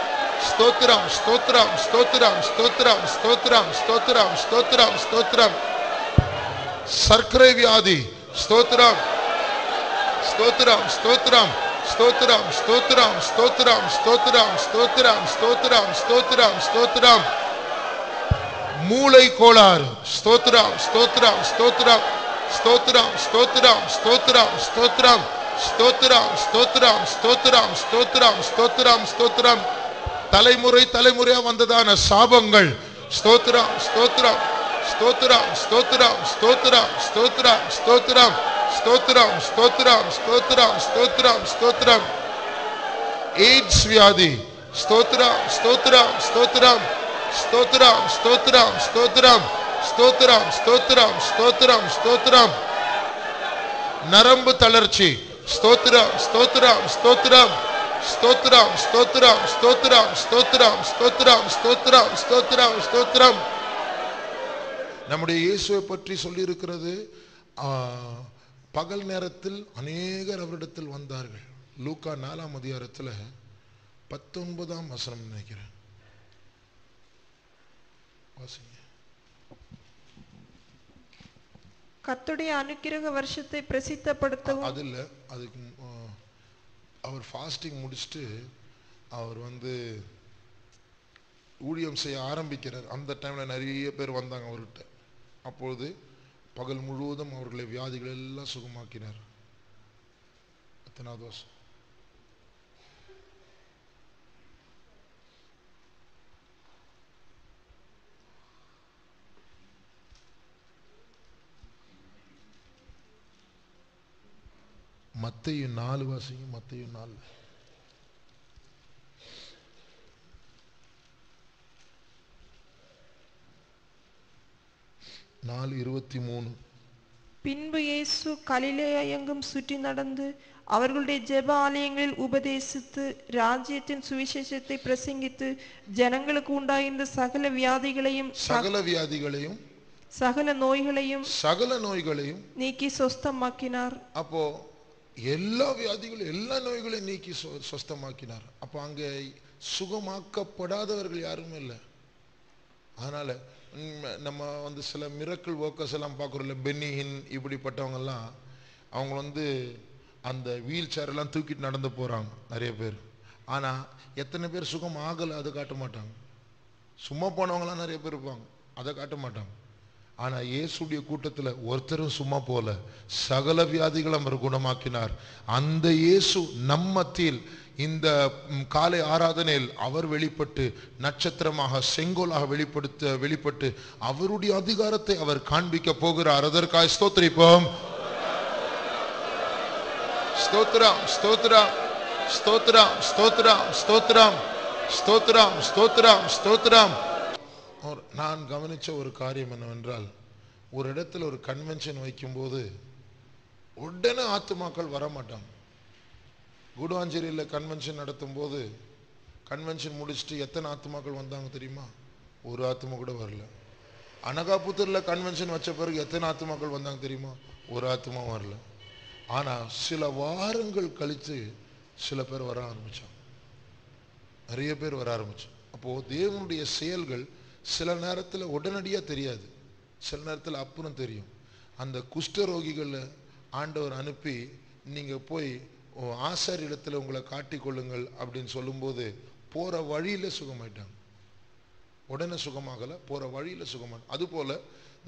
A: ஸ்தோத்திரம் ஸ்தோத்திரம் ஸ்தோத்திரம் ஸ்தோத்திரம் ஸ்தோத்திரம் ஸ்தோத்திரம் ஸ்தோத்திரம் ஸ்தோத்திரம் சர்க்கரை வியாதி ஸ்தோத்திரம் ஸ்தோத்திரம் ஸ்தோத்திரம் ஸ்தோத்திரம் ஸ்தோத்திரம் ஸ்தோத்திரம் ஸ்தோத்திரம் ஸ்தோத்திரம் ஸ்தோத்திரம் ஸ்தோத்திரம் ஸ்தோத்திரம் மூளை கோளாறு ஸ்தோத்திரம் ஸ்தோத்திரம் ஸ்தோத்திரம் ஸ்தோத்திரம் ஸ்தோத்திரம் ஸ்தோத்திரம் ஸ்தோத்திரம் ஸ்தோத்திரம் ஸ்தோத்திரம் ஸ்தோத்திரம் ஸ்தோத்திரம் ஸ்தோத்திரம் ஸ்தோத்திரம் தலைமுறை தலைமுறையா வந்ததான சாபங்கள் ஸ்தோத்திரம் ஸ்தோத்திரம் ஸ்தோத்திரம் ஸ்தோத்திரம் ஸ்தோத்திரம் ஸ்தோத்திரம் ஸ்தோத்திரம் ஸ்தோத்திரம் ஸ்தோத்திரம் ஸ்தோத்திரம் ஸ்தோத்திரம் ஸ்தோத்திரம் எய்ட்ஸ் வியாதி ஸ்தோத்திரம் ஸ்தோத்திரம் ஸ்தோத்திரம் ஸ்தோத்திரம் ஸ்தோத்திரம் ஸ்தோத்திரம் ஸ்தோத்திரம் ஸ்தோத்திரம் ஸ்தோத்திரம் ஸ்தோத்திரம் நரம்பு தளர்ச்சி ஸ்தோத்திரம் ஸ்தோத்திரம் ஸ்தோத்திரம் ஸ்தோத்திரம் ஸ்தோத்திரம் ஸ்தோத்திரம் ஸ்தோத்திரம் ஸ்தோத்திரம் ஸ்தோத்திரம் ஸ்தோத்திரம் ஸ்தோத்திரம் நம்முடைய இயேசுவை பற்றி சொல்லி இருக்கிறது பகல் நேரத்தில் அநேகர் அவரிடத்தில் வந்தார்கள். லூக்கா 4ஆம் அதிகாரத்தில் 19ஆம் வசனம் நினைக்கிறேன்.
B: கர்த்தருடைய அனுக்கிரக வருஷத்தை பிரசித்தப்படுத்தவும்
A: அதில் அதுக்கு அவர் ஃபாஸ்டிங் முடிச்சுட்டு அவர் ஊழியம் செய்ய ஆரம்பிக்கிறார். அந்த டைமில் நிறைய பேர் வந்தாங்க அவர்கிட்ட. அப்பொழுது பகல் முழுவதும் அவர்களை வியாதிகள் எல்லாம் சுகமாக்கினார். எத்தனாவது வருஷம்? மத்தேயு 4 வாசிங்க. மத்தேயு 4 4:23.
B: பின்பு இயேசு கலிலேயா எங்கும் சுற்றி நடந்து அவர்களுடைய ஜெப ஆலயங்களில் உபதேசித்து ராஜ்யத்தின் சுவிசேஷத்தை பிரசங்கித்து ஜனங்களுக்கு உண்டாயிருந்த சகல வியாதிகளையும் சகல நோய்களையும் நீக்கி சொஸ்தமாக்கினார்.
A: அப்போ எல்லா வியாதிகளும் எல்லா நோய்களையும் நீக்கி சொஸ்தமாக்கினார். அப்போ அங்கே சுகமாக்கப்படாதவர்கள் யாருமே இல்லை. அதனால நம்ம சில மிரக்கிள் ஒர்க்கர்ஸ் எல்லாம் பார்க்குறோம்ல, பென்னிஹின் இப்படிப்பட்டவங்கெல்லாம் அவங்க அந்த வீல் சேரெல்லாம் தூக்கிட்டு நடந்து போகிறாங்க நிறைய பேர். ஆனால் எத்தனை பேர் சுகம் ஆகலை அதை காட்ட மாட்டாங்க. சும்மா போனவங்களாம் நிறைய பேர் இருப்பாங்க, அதை காட்ட மாட்டாங்க. ஆனால் இயேசுடைய கூட்டத்தில் ஒருத்தரும் சும்மா போல, சகல வியாதிகளை அவர் குணமாக்கினார். அந்த இயேசு நம்மத்தில் இந்த காலை ஆராதனையில் அவர் வெளிப்பட்டு நட்சத்திரமாக செங்கோலாக வெளிப்பட்டு அவருடைய அதிகாரத்தை அவர் காண்பிக்க போகிறார். அதற்காக ஸ்தோத்திரிப்போம். ஸ்தோத்திரம் ஸ்தோத்திரம் ஸ்தோத்திரம் ஸ்தோத்திரம் ஸ்தோத்திரம் ஸ்தோத்திரம் ஸ்தோத்திரம் ஸ்தோத்திரம். நான் கவனிச்ச ஒரு காரியம் என்னவென்றால், ஒரு இடத்துல ஒரு கன்வென்ஷன் வைக்கும்போது உடனே ஆத்துமாக்கள் வரமாட்டாங்க. குடுவாஞ்சேரியில் கன்வென்ஷன் நடத்தும் போது கன்வென்ஷன் முடிச்சுட்டு எத்தனை ஆத்துமாக்கள் வந்தாங்க தெரியுமா? ஒரு ஆத்துமா கூட வரல. அனகாபுத்தூரில் கன்வென்ஷன் வச்ச பிறகு எத்தனை ஆத்துமாக்கள் வந்தாங்க தெரியுமா? ஒரு ஆத்துமா வரல. ஆனால் சில வாரங்கள் கழித்து சில பேர் வர ஆரம்பித்தாங்க, நிறைய பேர் வர ஆரம்பித்தோம். அப்போது தேவனுடைய செயல்கள் சில நேரத்தில் உடனடியாக தெரியாது, சில நேரத்தில் அப்புறம் தெரியும். அந்த குஷ்டரோகிகளை ஆண்டவர் அனுப்பி நீங்கள் போய் ஆசாரியத்தில் உங்களை காட்டிக்கொள்ளுங்கள் அப்படின்னு சொல்லும்போது போகிற வழியில் சுகமாயிட்டாங்க. உடனே சுகமாகலை, போகிற வழியில் சுகமாக. அதுபோல்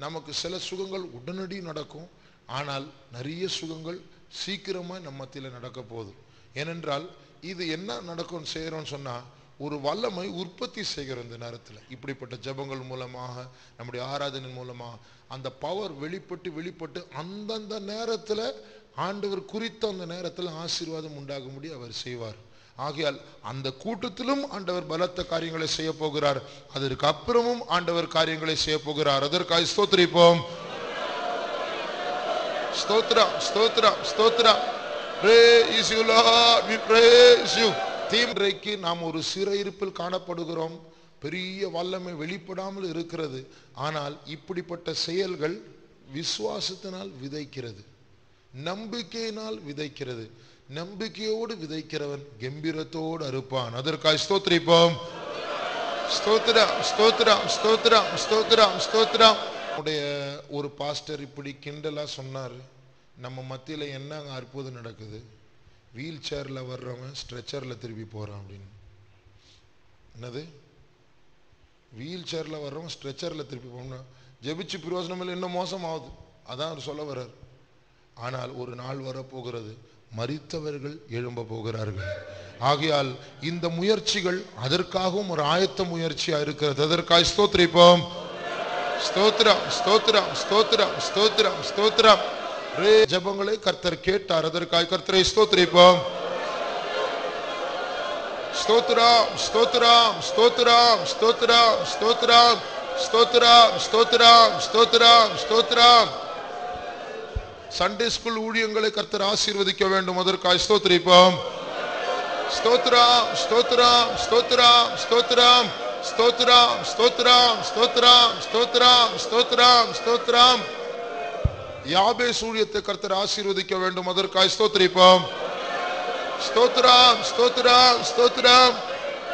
A: நமக்கு சில சுகங்கள் உடனடி நடக்கும், ஆனால் நிறைய சுகங்கள் சீக்கிரமாக நம்ம மத்தியில் நடக்க போகுது. ஏனென்றால் இது என்ன நடக்கும் செய்கிறோன்னு சொன்னால், ஒரு வல்லமை உற்பத்தி செய்கிற இந்த நேரத்தில் இப்படிப்பட்ட ஜெபங்கள் மூலமாக, நம்முடைய ஆராதனை மூலமாக அந்த பவர் வெளிப்பட்டு அந்தந்த நேரத்தில் ஆண்டவர் குறித்த அந்த நேரத்தில் ஆசீர்வாதம் உண்டாக முடியும் அவர் செய்வார். ஆகையால் அந்த கூட்டத்திலும் ஆண்டவர் பலத்த காரியங்களை செய்ய போகிறார், அதற்கு அப்புறமும் ஆண்டவர் காரியங்களை செய்ய போகிறார். அதற்காக ஸ்தோத்திரிப்போம். ஸ்தோத்திரம் ஸ்தோத்திரம் ஸ்தோத்திரம். Praise you Lord, we praise you. இன்றைக்கு நாம் ஒரு சிறையிருப்பில் காணப்படுகிறோம். பெரிய வல்லமை வெளிப்படாமல் இருக்கிறது. ஆனால் இப்படிப்பட்ட செயல்கள் விசுவாசத்தினால் விதைக்கிறது. நம்பிக்கையினால் விதைக்கிறது. நம்பிக்கையோடு விதைக்கிறவன் கம்பீரத்தோடு அறுப்பான். அதற்காக ஸ்தோத்திரிப்போம். ஸ்தோத்திரம், ஸ்தோத்திரம், ஸ்தோத்திரம், ஸ்தோத்திரம், ஸ்தோத்திரம். உடைய ஒரு பாஸ்டர் இப்படி கிண்டலா சொன்னாரு, நம்ம மத்தியில என்ன அற்புதம் நடக்குது, வீல் சேர்ல வர்றவன் ஸ்ட்ரெச்சர்ல திருப்பி போறான் அப்படின்னு. என்னது? வீல் சேர்ல வர்றவன் ஸ்ட்ரெச்சர்ல திருப்பி போகணும். ஜெபிச்சு பிரயோஜனம் இல்லை, இன்னும் மோசம் ஆகுது. அதான் அவர் சொல்ல வர்றார். ஆனால் ஒரு நாள் வரப்போகிறது, மரித்தவர்கள் எழும்ப போகிறார்கள். ஆகையால் இந்த முயற்சிகள் அதற்காகவும் ஒரு ஆயத்த முயற்சியா இருக்கிறது. அதற்காக ஸ்தோத்திரிப்போம். ஸ்தோத்திரம், ஸ்தோத்திரம், ஸ்தோத்திரம், ஸ்தோத்திரம், ஸ்தோத்திரம். ஜெபங்களை கர்த்தர் கேட்டார். அதற்காக கர்த்தரை ஸ்தோத்திரிப்போம். ஸ்தோத்திரம், ஸ்தோத்திரம், ஸ்தோத்திரம், ஸ்தோத்திரம், ஸ்தோத்திரம், ஸ்தோத்திரம், ஸ்தோத்திரம், ஸ்தோத்திரம், ஸ்தோத்திரம். சண்டே ஸ்கூல் ஊழியங்களை கர்த்தர் ஆசீர்வதிக்க வேண்டும். அதற்காக ஸ்தோத்திரிப்போம். ஸ்தோத்திரம், ஸ்தோத்திரம், ஸ்தோத்திரம், ஸ்தோத்திரம், ஸ்தோத்திரம், ஸ்தோத்திரம், ஸ்தோத்திரம், ஸ்தோத்திரம், ஸ்தோத்திரம், ஸ்தோத்திரம். யாபேஸ் ஊழியத்தை கர்த்தர் ஆசீர்வதிக்க வேண்டும். அதற்காக ஸ்தோத்திரிப்போம். ஸ்தோத்திரம், ஸ்தோத்திரம், ஸ்தோத்திரம்.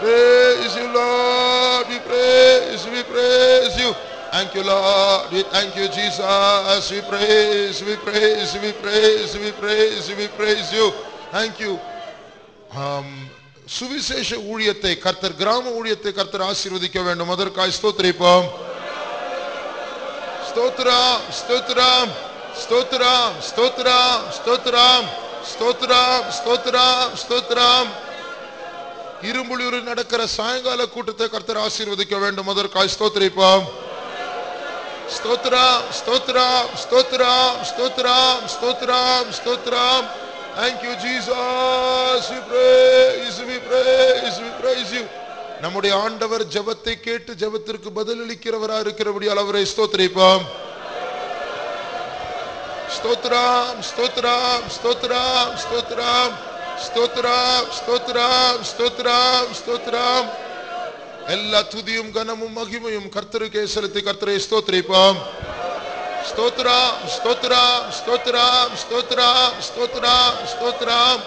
A: Praise you, Lord. We praise, we praise you. Thank you, Lord. We thank you, Jesus. We praise, we praise, we praise, we praise, we praise you. Thank you. சுவிசேஷ ஊழியத்தை கர்த்தர், கிராம ஊழியத்தை கர்த்தர் ஆசீர்வதிக்க வேண்டும். அதற்காக ஸ்தோத்திரிப்போம். ஸ்தோத்திரம், ஸ்தோத்திரம், ஸ்தோத்திரம், ஸ்தோத்திரம், ஸ்தோத்திரம், ஸ்தோத்திரம், ஸ்தோத்திரம், ஸ்தோத்திரம். இரும்புலியூரில் நடக்கிற சாயங்கால கூட்டத்தை கர்த்தர் ஆசீர்வதிக்க வேண்டும். அதற்காக ஸ்தோத்திரிப்போம். ஸ்தோத்திரம், ஸ்தோத்திரம், ஸ்தோத்திரம், ஸ்தோத்திரம், ஸ்தோத்திரம், ஸ்தோத்திரம். Thank you, Jesus. We praise, we praise, we praise you. நம்முடைய ஆண்டவர் ஜெபத்தை கேட்டு ஜெபத்திற்கு பதிலளிக்கிறவராக இருக்கிறபடியால் அவரை ஸ்தோத்திரிப்போம். ஸ்தோத்திரம், ஸ்தோத்திரம், ஸ்தோத்திரம், ஸ்தோத்திரம், ஸ்தோத்திரம், ஸ்தோத்திரம், ஸ்தோத்திரம், ஸ்தோத்திரம். எல்லா துதியும் கனமும் மகிமையும் கர்த்தருக்கே செலுத்தி கர்த்தரை ஸ்தோத்திரிப்போம். ஸ்தோத்திரம், ஸ்தோத்திரம், ஸ்தோத்திரம், ஸ்தோத்திரம், ஸ்தோத்திரம், ஸ்தோத்திரம்.